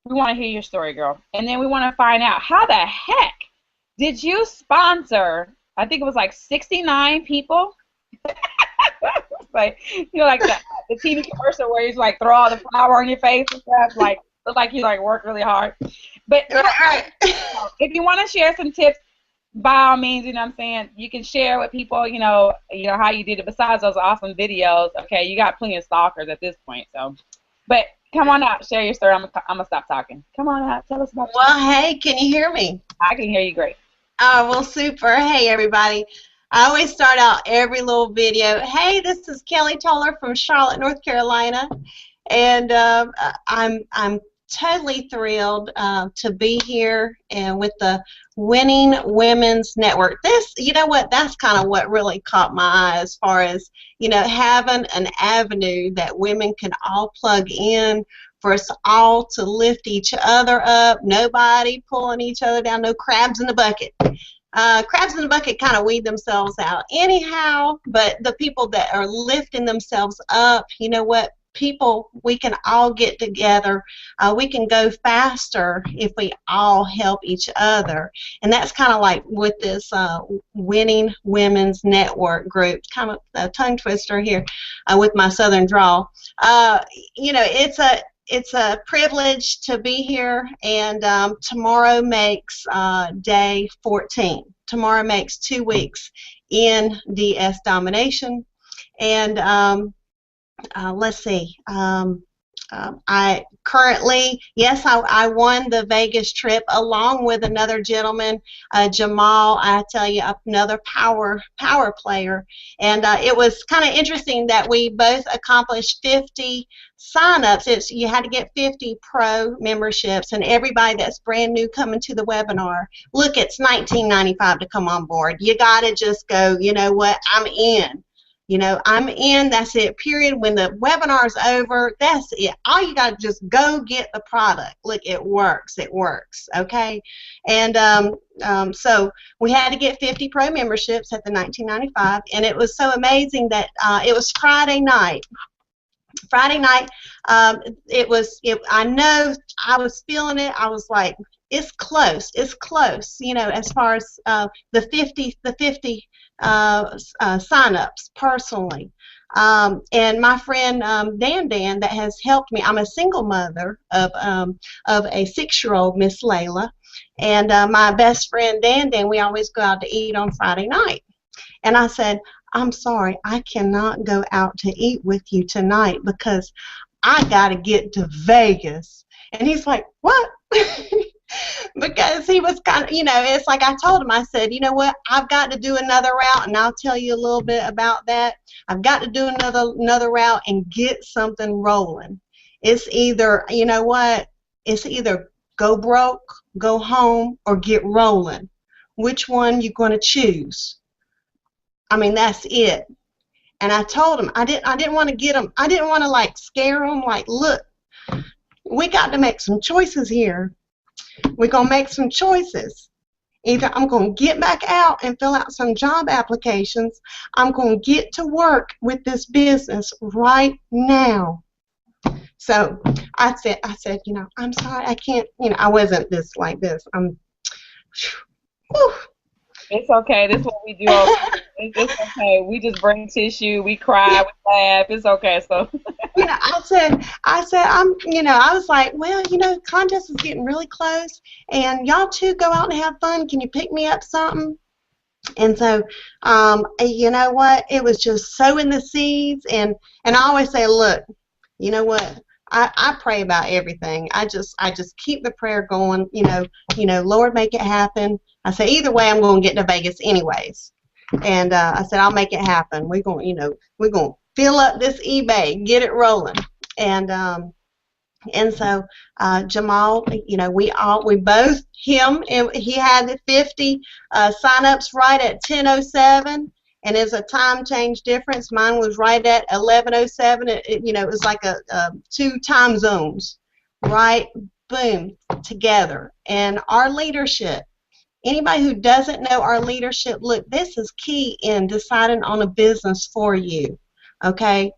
We want to hear your story, girl. And then we want to find out, how the heck did you sponsor, I think it was like 69 people? Like, you know, like the TV commercial where you like throw all the flour on your face and stuff, like, look like you like work really hard. But if you want to share some tips, by all means, you know what I'm saying, you can share with people, you know how you did it besides those awesome videos. Okay, you got plenty of stalkers at this point, so. But come on out, share your story. I'm gonna stop talking. Come on out, tell us about. Well, hey, can you hear me? I can hear you great. Oh, well, super. Hey, everybody. I always start out every little video. Hey, this is Kelly Toller from Charlotte, North Carolina, and I'm totally thrilled to be here and with the Winning Women's Network. This, you know what, that's kind of what really caught my eye as far as, you know, having an avenue that women can all plug in for us all to lift each other up, nobody pulling each other down, no crabs in the bucket. Crabs in the bucket kind of weed themselves out anyhow, but the people that are lifting themselves up, you know what, people, we can all get together. We can go faster if we all help each other. And that's kind of like with this Winning Women's Network group, kind of a tongue twister here with my southern drawl. You know, it's a privilege to be here, and tomorrow makes day 14. Tomorrow makes 2 weeks in DS Domination, and let's see. I currently, yes, I won the Vegas trip along with another gentleman, Jamal. I tell you, another power player, and it was kind of interesting that we both accomplished 50 sign-ups. You had to get 50 pro memberships, and everybody that's brand new coming to the webinar, look, it's $19.95 to come on board. You got to just go, you know what, I'm in. You know, I'm in, that's it, period. When the webinar's over, that's it. All you got to just go get the product. Look, it works, okay? And so we had to get 50 pro memberships at the $19.95, and it was so amazing that it was Friday night. I know I was feeling it. I was like, it's close, you know, as far as the 50 sign-ups personally. And my friend Dan that has helped me. I'm a single mother of a 6-year-old, Miss Layla, and my best friend Dan, we always go out to eat on Friday night. And I said, I'm sorry, I cannot go out to eat with you tonight because I got to get to Vegas. And he's like, what? Because he was kind of, you know, it's like I told him, I said, you know what, I've got to do another route, and I'll tell you a little bit about that. I've got to do another route and get something rolling. It's either, you know what, it's either go broke, go home, or get rolling. Which one you going to choose? I mean, that's it. And I told him, I didn't want to get him, I didn't want to like scare him, like, look, we got to make some choices here. We're going to make some choices. Either I'm going to get back out and fill out some job applications. I'm going to get to work with this business right now. So I said, you know, I'm sorry, I can't, you know, I wasn't like this. Whew. It's okay. This is what we do. It's okay. We just bring tissue. We cry. We laugh. It's okay. So. You know, I said, you know, I was like, well, you know, contest is getting really close, and y'all two go out and have fun. Can you pick me up something? And so, you know what? It was just sowing the seeds, and I always say, look, you know what? I pray about everything. I just keep the prayer going. You know, Lord, make it happen. I say, either way, I'm going to get to Vegas anyways. And I said, I'll make it happen. We're going fill up this eBay, get it rolling. And so Jamal, you know, we both, him, and he had 50 sign-ups right at 10:07, and as a time change difference, mine was right at 11:07. You know, it was like a 2 time zones, right? Boom, together. And our leadership, anybody who doesn't know our leadership, look, this is key in deciding on a business for you, okay?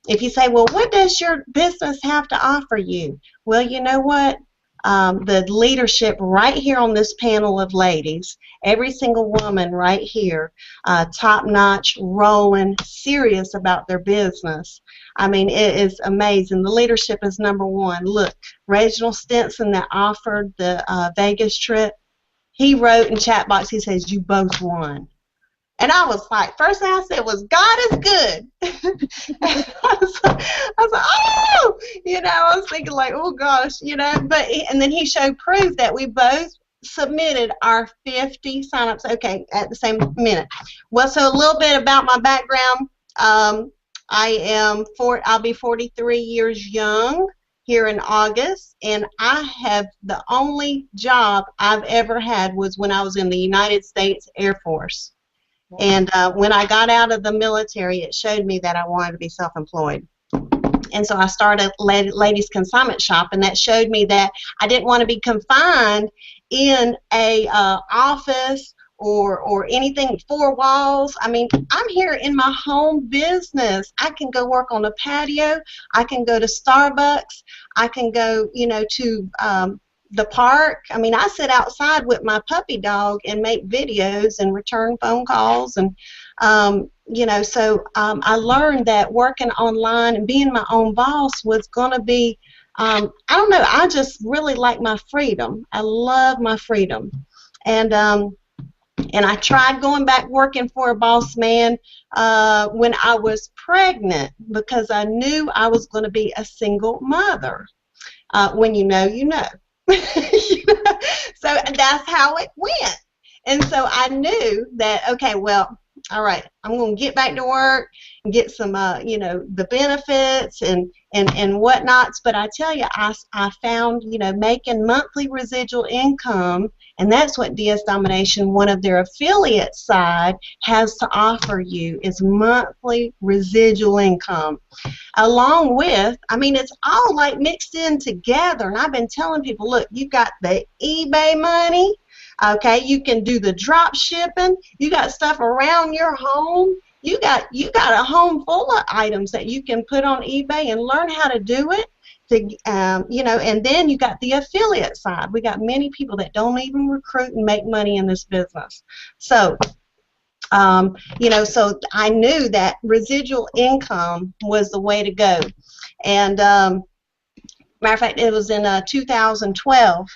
If you say, well, what does your business have to offer you? Well, you know what? The leadership right here on this panel of ladies, every single woman right here, top-notch, rolling, serious about their business. I mean, it is amazing. The leadership is number one. Look, Reginald Stinson that offered the Vegas trip, he wrote in chat box, he says, you both won. And I was like, first thing I said was, God is good. I was like, oh, you know, I was thinking like, oh gosh, you know, and then he showed proof that we both submitted our 50 signups, okay, at the same minute. Well, so a little bit about my background. I'll be 43 years young here in August, and the only job I've ever had was when I was in the United States Air Force. And when I got out of the military, it showed me that I wanted to be self-employed. And so I started Ladies Consignment Shop, and that showed me that I didn't want to be confined in a office or anything, 4 walls. I mean, I'm here in my home business. I can go work on a patio. I can go to Starbucks. I can go, you know, to the park. I mean, I sit outside with my puppy dog and make videos and return phone calls, and you know, so I learned that working online and being my own boss was going to be, I don't know, I just really like my freedom. I love my freedom. And I tried going back working for a boss man when I was pregnant, because I knew I was going to be a single mother. When you know, you know. So that's how it went. And so I knew that, okay, well, all right, I'm going to get back to work and get some, you know, the benefits and whatnots. But I tell you, I found, you know, making monthly residual income, and that's what DS Domination, one of their affiliate side, has to offer you, is monthly residual income. Along with, I mean, it's all like mixed in together. And I've been telling people, look, you got the eBay money. Okay, you can do the drop shipping. You got stuff around your home. You got a home full of items that you can put on eBay and learn how to do it. You know, and then you got the affiliate side. We got many people that don't even recruit and make money in this business. So, you know, so I knew that residual income was the way to go. And matter of fact, it was in 2012.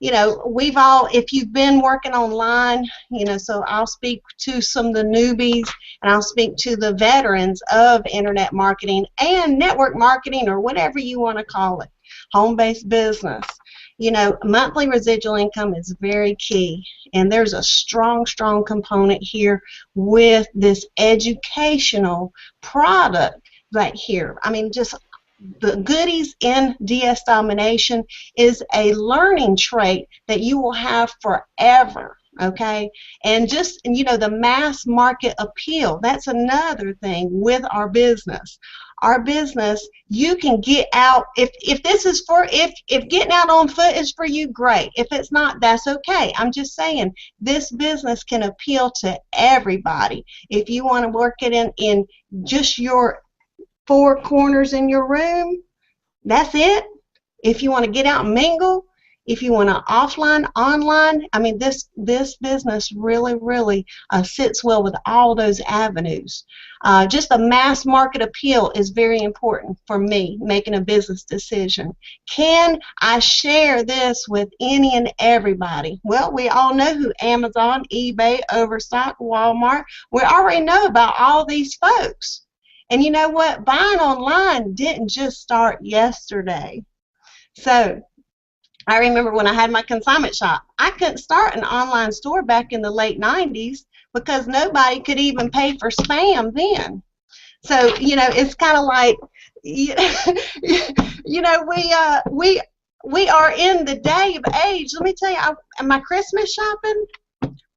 You know, we've all, if you've been working online, you know, so I'll speak to some of the newbies, and I'll speak to the veterans of internet marketing and network marketing, or whatever you want to call it, home-based business. You know, monthly residual income is very key, and there's a strong, strong component here with this educational product right here. I mean, just the goodies in DS Domination is a learning trait that you will have forever, okay? And just, you know, the mass market appeal, that's another thing with our business. Our business, you can get out, if this is for, if getting out on foot is for you, great. If it's not, that's okay. I'm just saying, this business can appeal to everybody. If you want to work it in just your 4 corners in your room, that's it. If you want to get out and mingle, if you want to offline, online, I mean, this business really, really sits well with all those avenues. Just the mass market appeal is very important for me making a business decision. Can I share this with any and everybody? Well, we all know who Amazon, eBay, Overstock, Walmart, we already know about all these folks. And you know what? Buying online didn't just start yesterday. So I remember when I had my consignment shop, I couldn't start an online store back in the late 90s because nobody could even pay for spam then. So, you know, it's kind of like, you know, we are in the day of age. Let me tell you, my Christmas shopping,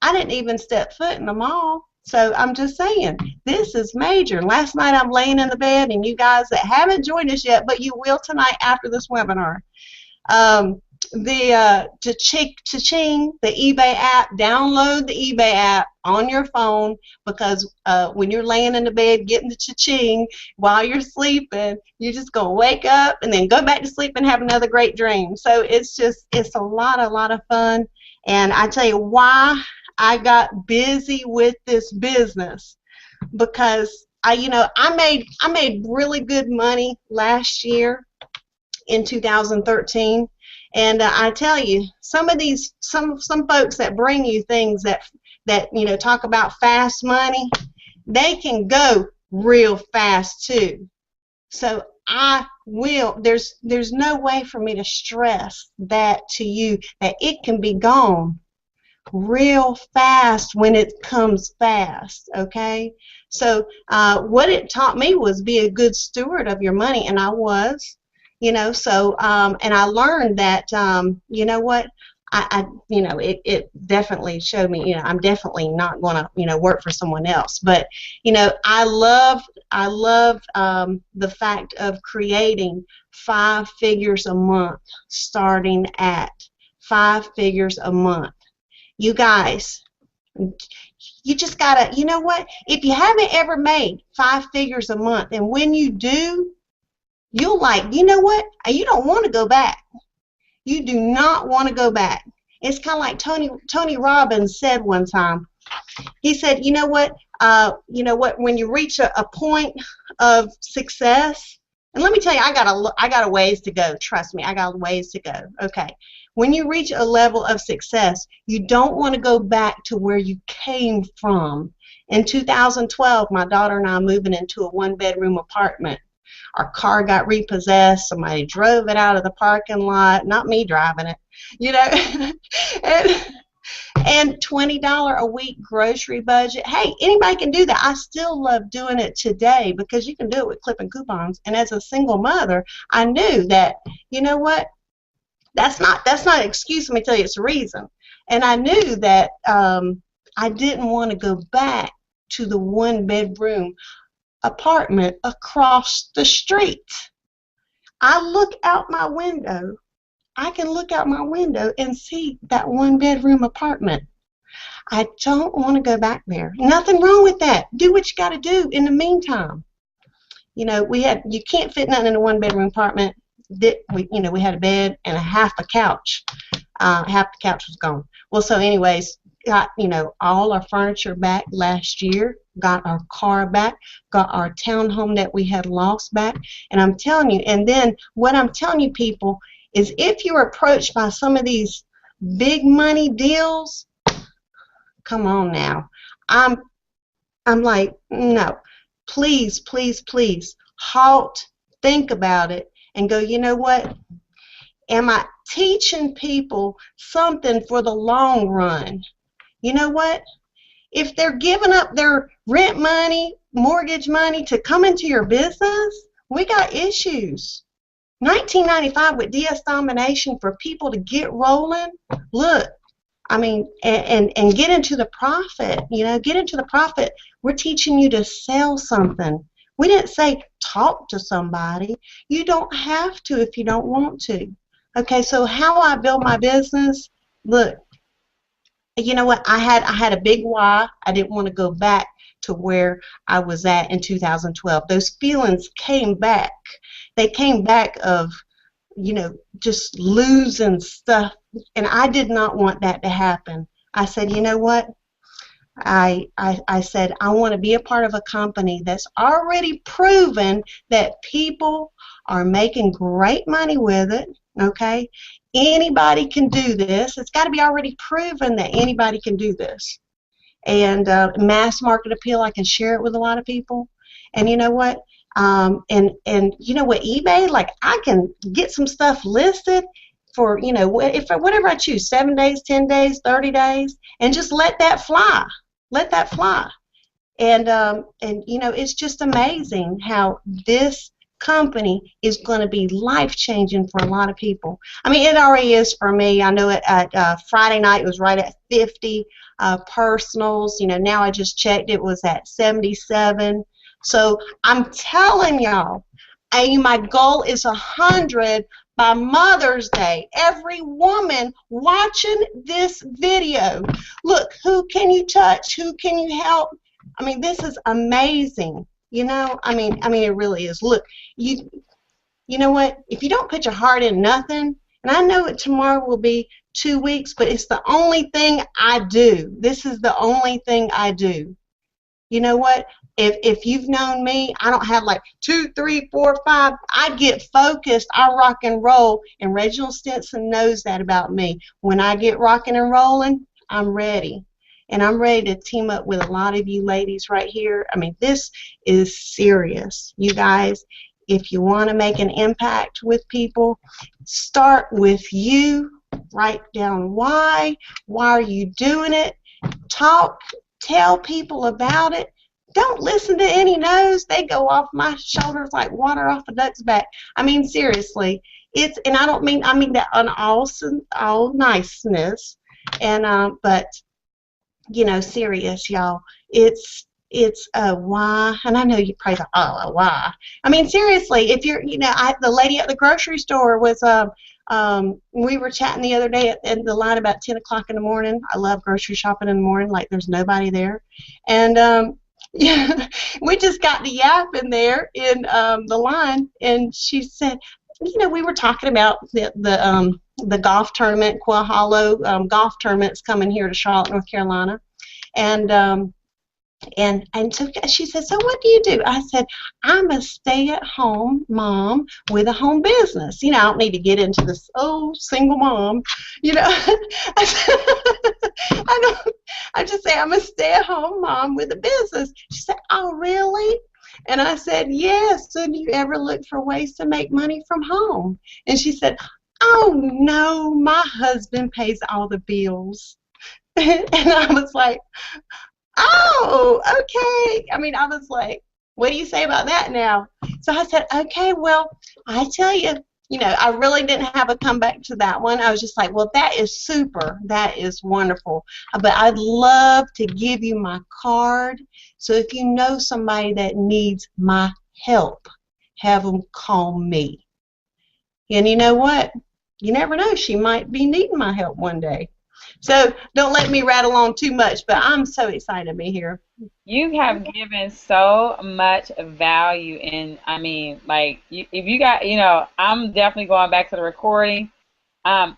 I didn't even step foot in the mall. So I'm just saying, this is major. Last night I'm laying in the bed, and you guys that haven't joined us yet, but you will tonight after this webinar, cha-ching, the eBay app, download the eBay app on your phone, because when you're laying in the bed getting the cha-ching while you're sleeping, you're just going to wake up and then go back to sleep and have another great dream. So it's a lot of fun. And I tell you why I got busy with this business, because I made really good money last year in 2013. And I tell you, some folks that bring you things that talk about fast money, they can go real fast too. So there's no way for me to stress that to you, that it can be gone real fast when it comes fast, okay? So what it taught me was be a good steward of your money, and I was. So and I learned that you know what, it definitely showed me, I'm definitely not going to work for someone else. But I love the fact of creating 5 figures a month, starting at 5 figures a month. You guys, you just gotta, you know what, if you haven't ever made 5 figures a month, and when you do, you'll you know what? You don't want to go back. You do not want to go back. It's kind of like Tony Robbins said one time. He said, you know what? When you reach a point of success, and let me tell you, I got a ways to go. Trust me, I got a ways to go. Okay. When you reach a level of success, you don't want to go back to where you came from. In 2012, my daughter and I moving into a 1-bedroom apartment. Our car got repossessed. Somebody drove it out of the parking lot. Not me driving it, and $20 a week grocery budget. Hey, anybody can do that. I still love doing it today, because you can do it with clipping coupons. And as a single mother, I knew that, you know what, that's not an excuse. Let me tell you, it's a reason. And I knew that I didn't want to go back to the 1-bedroom apartment across the street. I look out my window. I can look out my window and see that 1-bedroom apartment. I don't want to go back there. Nothing wrong with that. Do what you got to do in the meantime. You can't fit nothing in a 1-bedroom apartment. We had a bed and half a couch. Half the couch was gone. Well, so anyways, got all our furniture back last year, got our car back, got our townhome that we had lost back. And I'm telling you, and then what I'm telling you, people, is if you're approached by some of these big money deals, come on now. I'm like, no, please, please, please, halt, think about it, and go, you know what? Am I teaching people something for the long run? You know what? If they're giving up their rent money, mortgage money to come into your business, we got issues. 1995 with DS Domination, for people to get rolling, look, I mean, and get into the profit, get into the profit. We're teaching you to sell something. We didn't say talk to somebody. You don't have to if you don't want to. Okay, so how I build my business, look, you know what, I had a big why. I didn't want to go back to where I was at in 2012. Those feelings came back. They came back of, just losing stuff, and I did not want that to happen. I said, you know what, I said, I want to be a part of a company that's already proven that people are making great money with it, okay? Anybody can do this. It's got to be already proven that anybody can do this. And mass market appeal, I can share it with a lot of people. And you know what? And you know what, eBay, like, I can get some stuff listed for, whatever I choose, 7 days, 10 days, 30 days, and just let that fly. Let that fly. And you know, it's just amazing how this company is going to be life-changing for a lot of people. I mean, it already is for me. I know it at Friday night it was right at 50 personals. You know, now I just checked, it was at 77. So I'm telling y'all, my goal is 100 by Mother's Day. Every woman watching this video, look, who can you touch? Who can you help? I mean, this is amazing. You know, I mean, it really is. Look, you know what? If you don't put your heart in nothing, and I know that tomorrow will be 2 weeks, but it's the only thing I do. This is the only thing I do. You know what? If you've known me, I don't have like 2, 3, 4, 5. I get focused. I rock and roll, and Reginald Stinson knows that about me. When I get rocking and rolling, I'm ready. And I'm ready to team up with a lot of you ladies right here. I mean, this is serious. You guys, if you want to make an impact with people, start with you. Write down why. Why are you doing it? Tell people about it. Don't listen to any no's. They go off my shoulders like water off a duck's back. I mean, seriously. And I mean that on all niceness. And but you know, serious, y'all. It's a why, and I know you probably thought, oh, a why. I mean, seriously, if you're, you know, the lady at the grocery store was, we were chatting the other day in the line about 10 o'clock in the morning. I love grocery shopping in the morning, like there's nobody there, and yeah, we just got the yap in there in the line, and she said, you know, we were talking about the golf tournament, Quail Hollow golf tournament's coming here to Charlotte, North Carolina, and so she said, so what do you do? I said, I'm a stay-at-home mom with a home business. You know, I don't need to get into this, oh, single mom. You know, I just say I'm a stay-at-home mom with a business. She said, oh, really? And I said, yes. So do you ever look for ways to make money from home? And she said, oh, no, my husband pays all the bills. And I was like, oh, okay. I mean, I was like, what do you say about that now? So I said, okay, well, I tell you, you know, I really didn't have a comeback to that one. I was just like, well, that is super. That is wonderful. But I'd love to give you my card. So if you know somebody that needs my help, have them call me. And you know what? You never know. She might be needing my help one day. So don't let me rattle on too much, but I'm so excited to be here. You have given so much value, and I mean, like, if you got, you know, I'm definitely going back to the recording,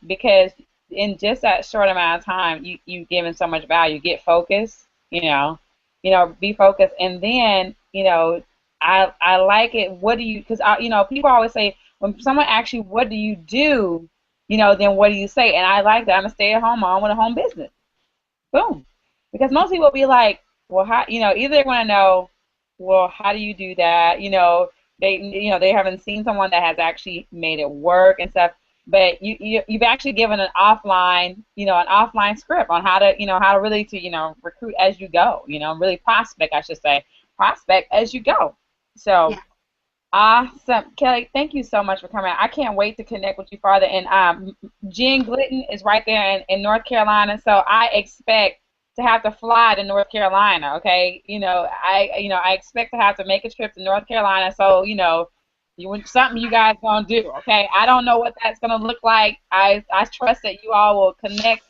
because in just that short amount of time, you've given so much value. Get focused, you know, be focused, and then, you know, I like it. What do you? Because you know, people always say when someone asks you, what do you do? You know, then what do you say? And I like that. I'm a stay-at-home mom with a home business. Boom. Because most people will be like, well, how, you know, either they want to know, well, how do you do that? You know, they haven't seen someone that has actually made it work and stuff. But you've actually given an offline script on how to, you know, how to really to, you know, recruit as you go. You know, really prospect, I should say, prospect as you go. So. Yeah. Awesome. Kelly, thank you so much for coming. I can't wait to connect with you farther. And Jen Glidden is right there in North Carolina, so I expect to have to fly to North Carolina, okay? I expect to have to make a trip to North Carolina, so, something you guys going to do, okay? I don't know what that's going to look like. I trust that you all will connect,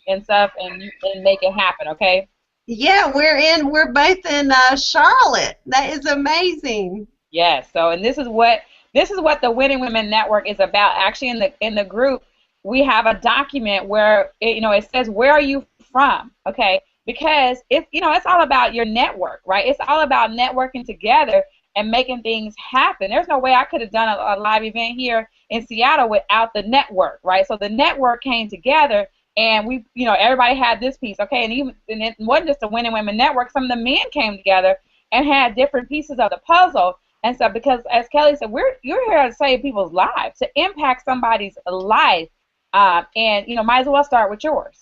and stuff and make it happen, okay? Yeah, we're both in Charlotte. That is amazing. Yes. So, and this is what the Winning Women Network is about. Actually, in the group, we have a document where it says, where are you from? Okay, because it's all about your network, right? It's all about networking together and making things happen. There's no way I could have done a live event here in Seattle without the network, right? So the network came together. And we, everybody had this piece, okay? And it wasn't just the Winning Women Network. Some of the men came together and had different pieces of the puzzle. And so, because as Kelly said, you're here to save people's lives, to impact somebody's life, and might as well start with yours.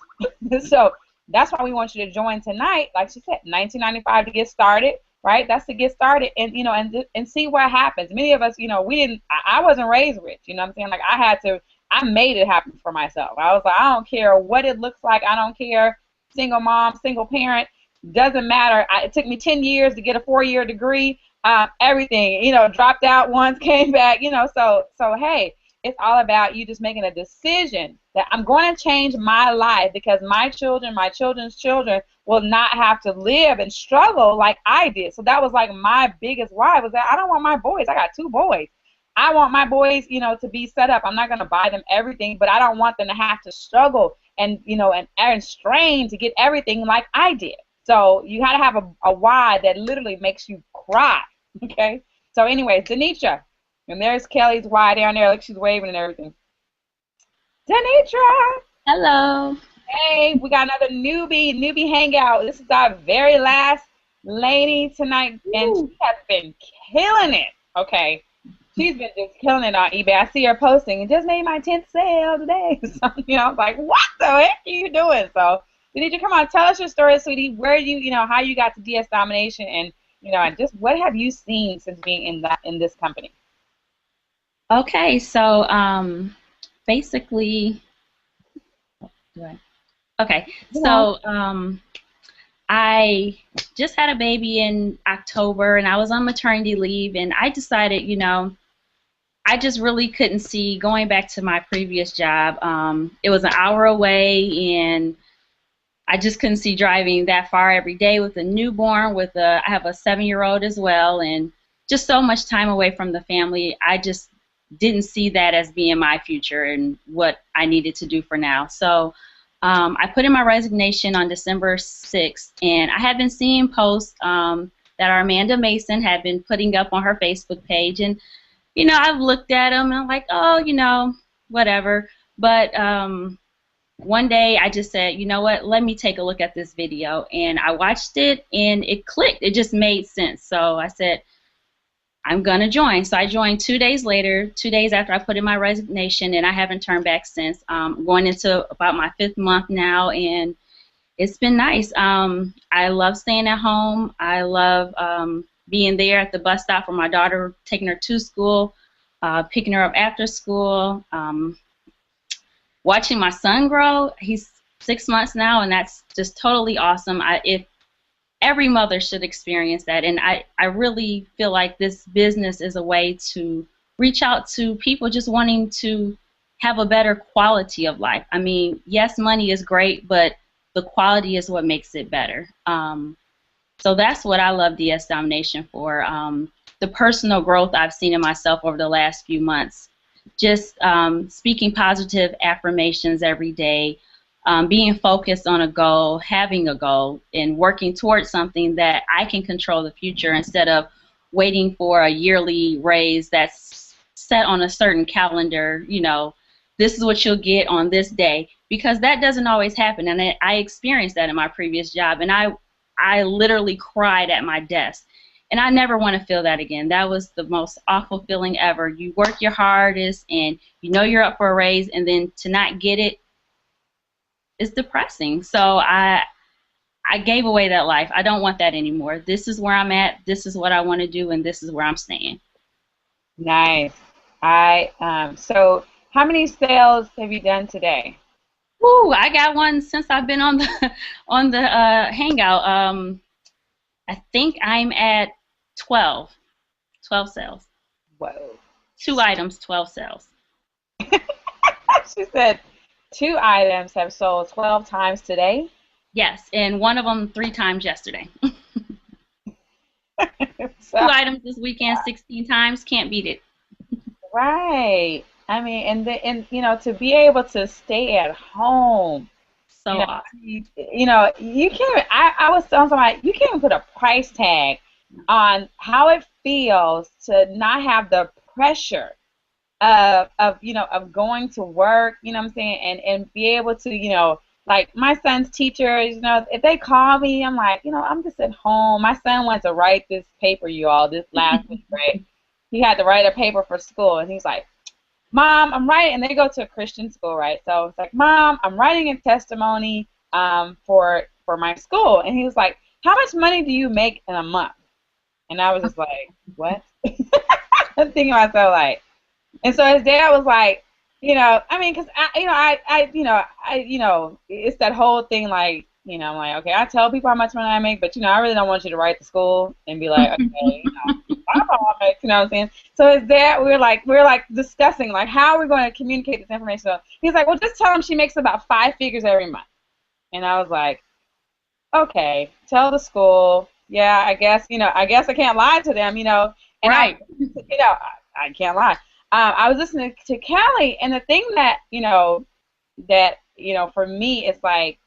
So That's why we want you to join tonight. Like she said, $19.95 to get started, right? That's to get started, and and see what happens. Many of us, we didn't. I wasn't raised rich. You know what I'm saying? Like I made it happen for myself. I was like, I don't care what it looks like. I don't care. Single mom, single parent, doesn't matter. It took me 10 years to get a 4-year degree. Everything, dropped out once, came back. So hey, it's all about you just making a decision that I'm going to change my life because my children, my children's children will not have to live and struggle like I did. So that was like my biggest why, was that I don't want my boys. I got 2 boys. I want my boys, to be set up. I'm not going to buy them everything, but I don't want them to have to struggle and strain to get everything like I did. So you got to have a why that literally makes you cry. Okay. So anyways, Denitra, and there's Kelly's why down there, like she's waving and everything. Denitra. Hello. Hey, we got another newbie hangout. This is our very last lady tonight, and she has been killing it. Okay. She's been just killing it on eBay. I see her posting, and just made my 10th sale today. So, I was like, what the heck are you doing? So, Denitra, come on, tell us your story, sweetie. Where you, how you got to DS Domination, and, and just what have you seen since being in this company? Okay, so basically, I just had a baby in October, and I was on maternity leave, and I decided, I just really couldn't see going back to my previous job. It was an hour away, and I just couldn't see driving that far every day with a newborn. I have a 7-year-old as well, and just so much time away from the family. I just didn't see that as being my future and what I needed to do for now. So I put in my resignation on December 6th, and I had been seeing posts that our Amanda Mason had been putting up on her Facebook page, and I've looked at them and I'm like, oh, whatever. But one day I just said, you know what, let me take a look at this video, and I watched it and it clicked. It just made sense. So I said, I'm going to join. So I joined 2 days later, 2 days after I put in my resignation, and I haven't turned back since. Going into about my 5th month now, and it's been nice. I love staying at home. I love being there at the bus stop for my daughter, taking her to school, picking her up after school, watching my son grow. He's 6 months now, and that's just totally awesome. Every mother should experience that, and I really feel like this business is a way to reach out to people just wanting to have a better quality of life. I mean, yes, money is great, but the quality is what makes it better. So that's what I love DS Domination for. The personal growth I've seen in myself over the last few months, just speaking positive affirmations every day, being focused on a goal, having a goal, and working towards something that I can control the future instead of waiting for a yearly raise that's set on a certain calendar. This is what you'll get on this day, because that doesn't always happen. And I experienced that in my previous job, and I literally cried at my desk. And I never want to feel that again. That was the most awful feeling ever. You work your hardest, and you're up for a raise, and then to not get it, it's depressing. So I gave away that life. I don't want that anymore. This is where I'm at. This is what I want to do, and this is where I'm staying. Nice. So how many sales have you done today? Woo! I got one since I've been on the Hangout. I think I'm at 12 sales. Whoa. 2 items, 12 sales. She said 2 items have sold 12 times today? Yes, and one of them 3 times yesterday. 2 items this weekend, 16 times, can't beat it. Right. I mean, and to be able to stay at home. So awesome. You can't, I was telling somebody, you can't even put a price tag on how it feels to not have the pressure of going to work, you know what I'm saying, and be able to, like my son's teachers, if they call me, I'm like, I'm just at home. My son wants to write this paper, you all, this last week, right? He had to write a paper for school, and he's like, Mom, I'm writing, and they go to a Christian school, right? So it's like, Mom, I'm writing a testimony for my school. And he was like, how much money do you make in a month? And I was just like, what? I'm thinking to myself like, and so his dad was like, I mean, because it's that whole thing like, I'm like, okay, I tell people how much money I make, but I really don't want you to write to school and be like, okay, I know how I make, you know what I'm saying? So his dad, we were like discussing like how are we going to communicate this information. So he's like, well, just tell him she makes about 5 figures every month. And I was like, okay, tell the school. Yeah, I guess I can't lie to them, and right. I can't lie. I was listening to Kelly, and the thing that for me, it's like,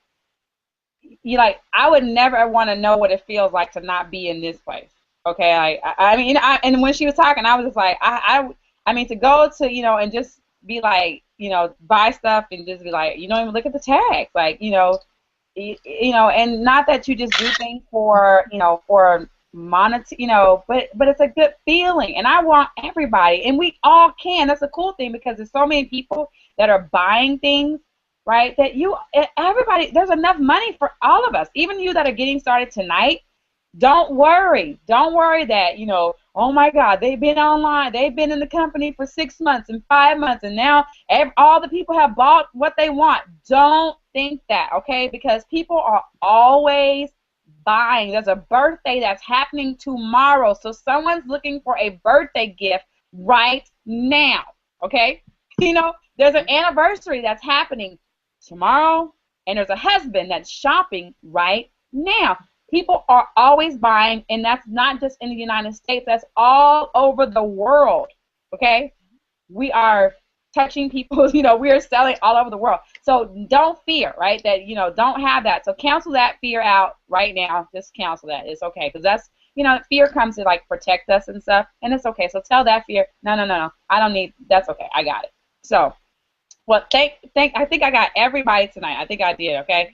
I would never want to know what it feels like to not be in this place. Okay, I mean, and when she was talking, I was just like, I mean, to go to, and just be like, buy stuff and just be like, you don't even look at the tags, like, and not that you just do things for, for monetary, but it's a good feeling, and I want everybody, and we all can. That's a cool thing because there's so many people that are buying things, right? That everybody, there's enough money for all of us. Even you that are getting started tonight, don't worry that, oh my God, they've been online, they've been in the company for 6 months and 5 months, and now all the people have bought what they want. Don't think that, okay? Because people are always buying. There's a birthday that's happening tomorrow, so someone's looking for a birthday gift right now, okay? There's an anniversary that's happening tomorrow, and there's a husband that's shopping right now. People are always buying, and that's not just in the United States. That's all over the world, okay? We are touching people, we are selling all over the world. So don't fear, right, that, don't have that. So cancel that fear out right now. Just cancel that. It's okay, because that's, fear comes to, like, protect us and stuff, and it's okay. So tell that fear, no, I don't need, that's okay, I got it. So, well, I think I got everybody tonight. I think I did, okay?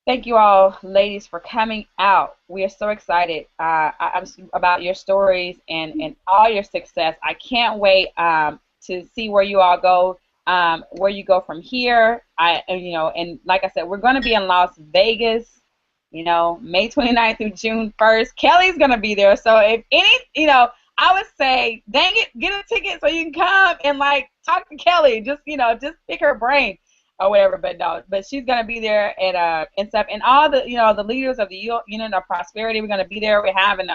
Thank you all, ladies, for coming out. We are so excited about your stories and all your success. I can't wait to see where you all go, where you go from here. And like I said, we're going to be in Las Vegas, May 29th through June 1st. Kelly's going to be there. So if I would say, dang it, get a ticket so you can come and, like, talk to Kelly. Just pick her brain or whatever. But no, she's going to be there and stuff. And all the, the leaders of the Unit of Prosperity, we're going to be there. We're having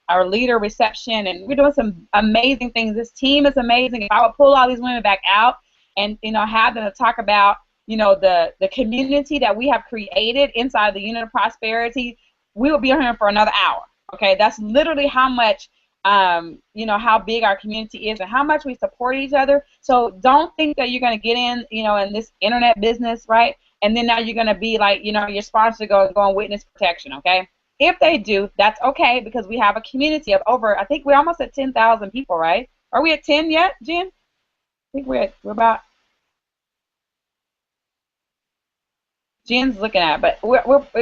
our leader reception, and we're doing some amazing things. This team is amazing. If I would pull all these women back out and, have them to talk about, the community that we have created inside the Unit of Prosperity, we will be here for another hour. Okay, that's literally how much, how big our community is and how much we support each other. So don't think that you're going to get in, in this internet business, right? And then now you're going to be like, your sponsor go on witness protection, okay? If they do, that's okay, because we have a community of over, I think we're almost at 10,000 people, right? Are we at 10 yet, Jen? I think we're about, Jen's looking at it, but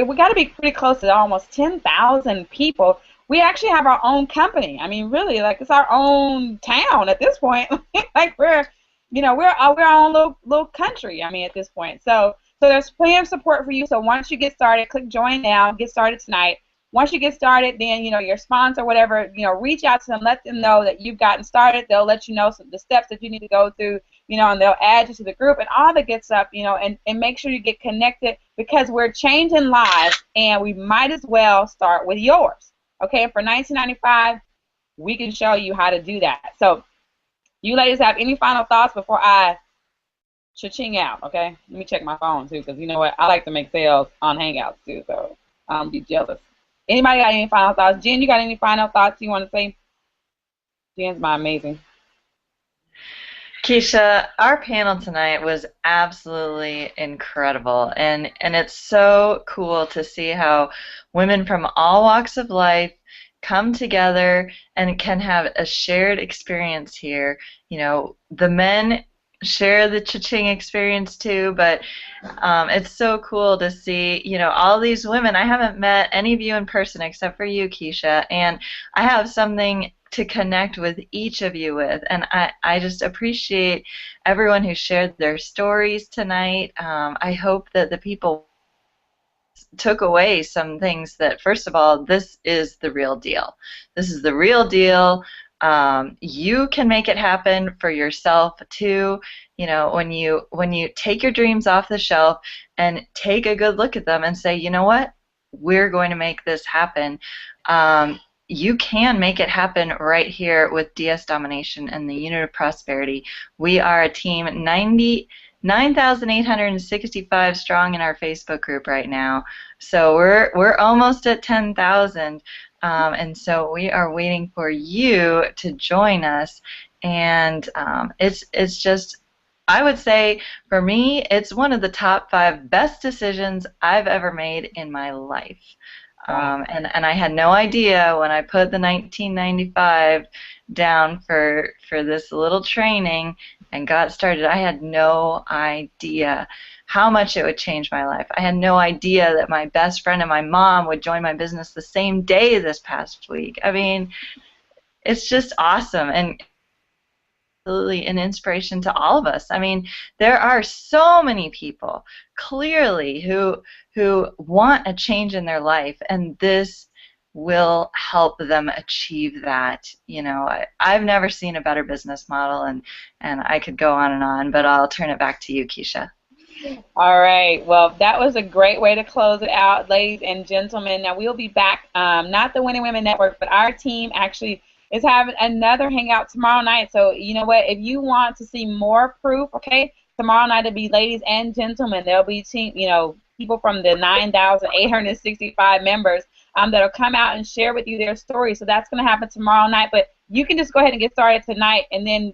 we got to be pretty close to almost 10,000 people. We actually have our own company. I mean, really, like, it's our own town at this point. Like, we're our own little country. I mean, at this point. So there's plenty of support for you. So once you get started, click join now. Get started tonight. Once you get started, then, your sponsor, whatever, reach out to them, let them know that you've gotten started. They'll let you know the steps that you need to go through, and they'll add you to the group and all the good stuff, and make sure you get connected, because we're changing lives, and we might as well start with yours. Okay, and for $19.95, we can show you how to do that. So, you ladies have any final thoughts before I cha-ching out, okay? Let me check my phone, too, because you know what? I like to make sales on Hangouts, too, so I don't be jealous. Anybody got any final thoughts? Jen, you got any final thoughts you want to say? Jen's my amazing. Keisha, our panel tonight was absolutely incredible, and it's so cool to see how women from all walks of life come together and can have a shared experience here. The men share the cha-ching experience too, but it's so cool to see, all these women. I haven't met any of you in person except for you, Keisha, and I have something to connect with each of you with, and I just appreciate everyone who shared their stories tonight. I hope that the people took away some things that, first of all, this is the real deal. This is the real deal. You can make it happen for yourself too. You know, when you take your dreams off the shelf and take a good look at them and say, you know what, we're going to make this happen. You can make it happen right here with DS Domination and the Unit of Prosperity. We are a team 9,865 strong in our Facebook group right now. So we're almost at 10,000. And so we are waiting for you to join us. And it's just, I would say, for me, it's one of the top 5 best decisions I've ever made in my life. And I had no idea when I put the 1995 down for this little training and got started. I had no idea how much it would change my life. I had no idea that my best friend and my mom would join my business the same day this past week. I mean, it's just awesome and absolutely an inspiration to all of us. I mean, there are so many people clearly who want a change in their life, and this will help them achieve that. You know, I've never seen a better business model, and I could go on, but I'll turn it back to you, Keisha. All right. Well, that was a great way to close it out, ladies and gentlemen. Now, we'll be back, not the Winning Women Network, but our team actually is having another hangout tomorrow night. So, you know what? If you want to see more proof, okay, tomorrow night it'll be ladies and gentlemen. There'll be people from the 9,865 members that'll come out and share with you their story. So that's going to happen tomorrow night. But you can just go ahead and get started tonight, and then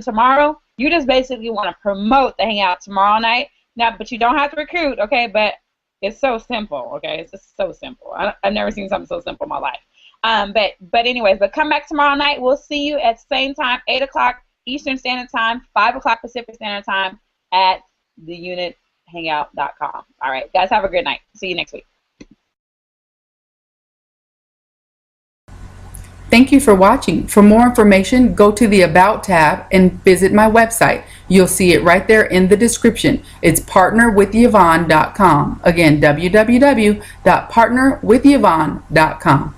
tomorrow you just basically want to promote the hangout tomorrow night. Now, but you don't have to recruit, okay? But it's so simple, okay? It's just so simple. I've never seen something so simple in my life. But anyways, come back tomorrow night. We'll see you at the same time, 8 o'clock Eastern Standard Time, 5 o'clock Pacific Standard Time at theunithangout.com. All right, guys, have a good night. See you next week. Thank you for watching. For more information, go to the About tab and visit my website. You'll see it right there in the description. It's partnerwithyvonne.com. Again, www.partnerwithyvonne.com.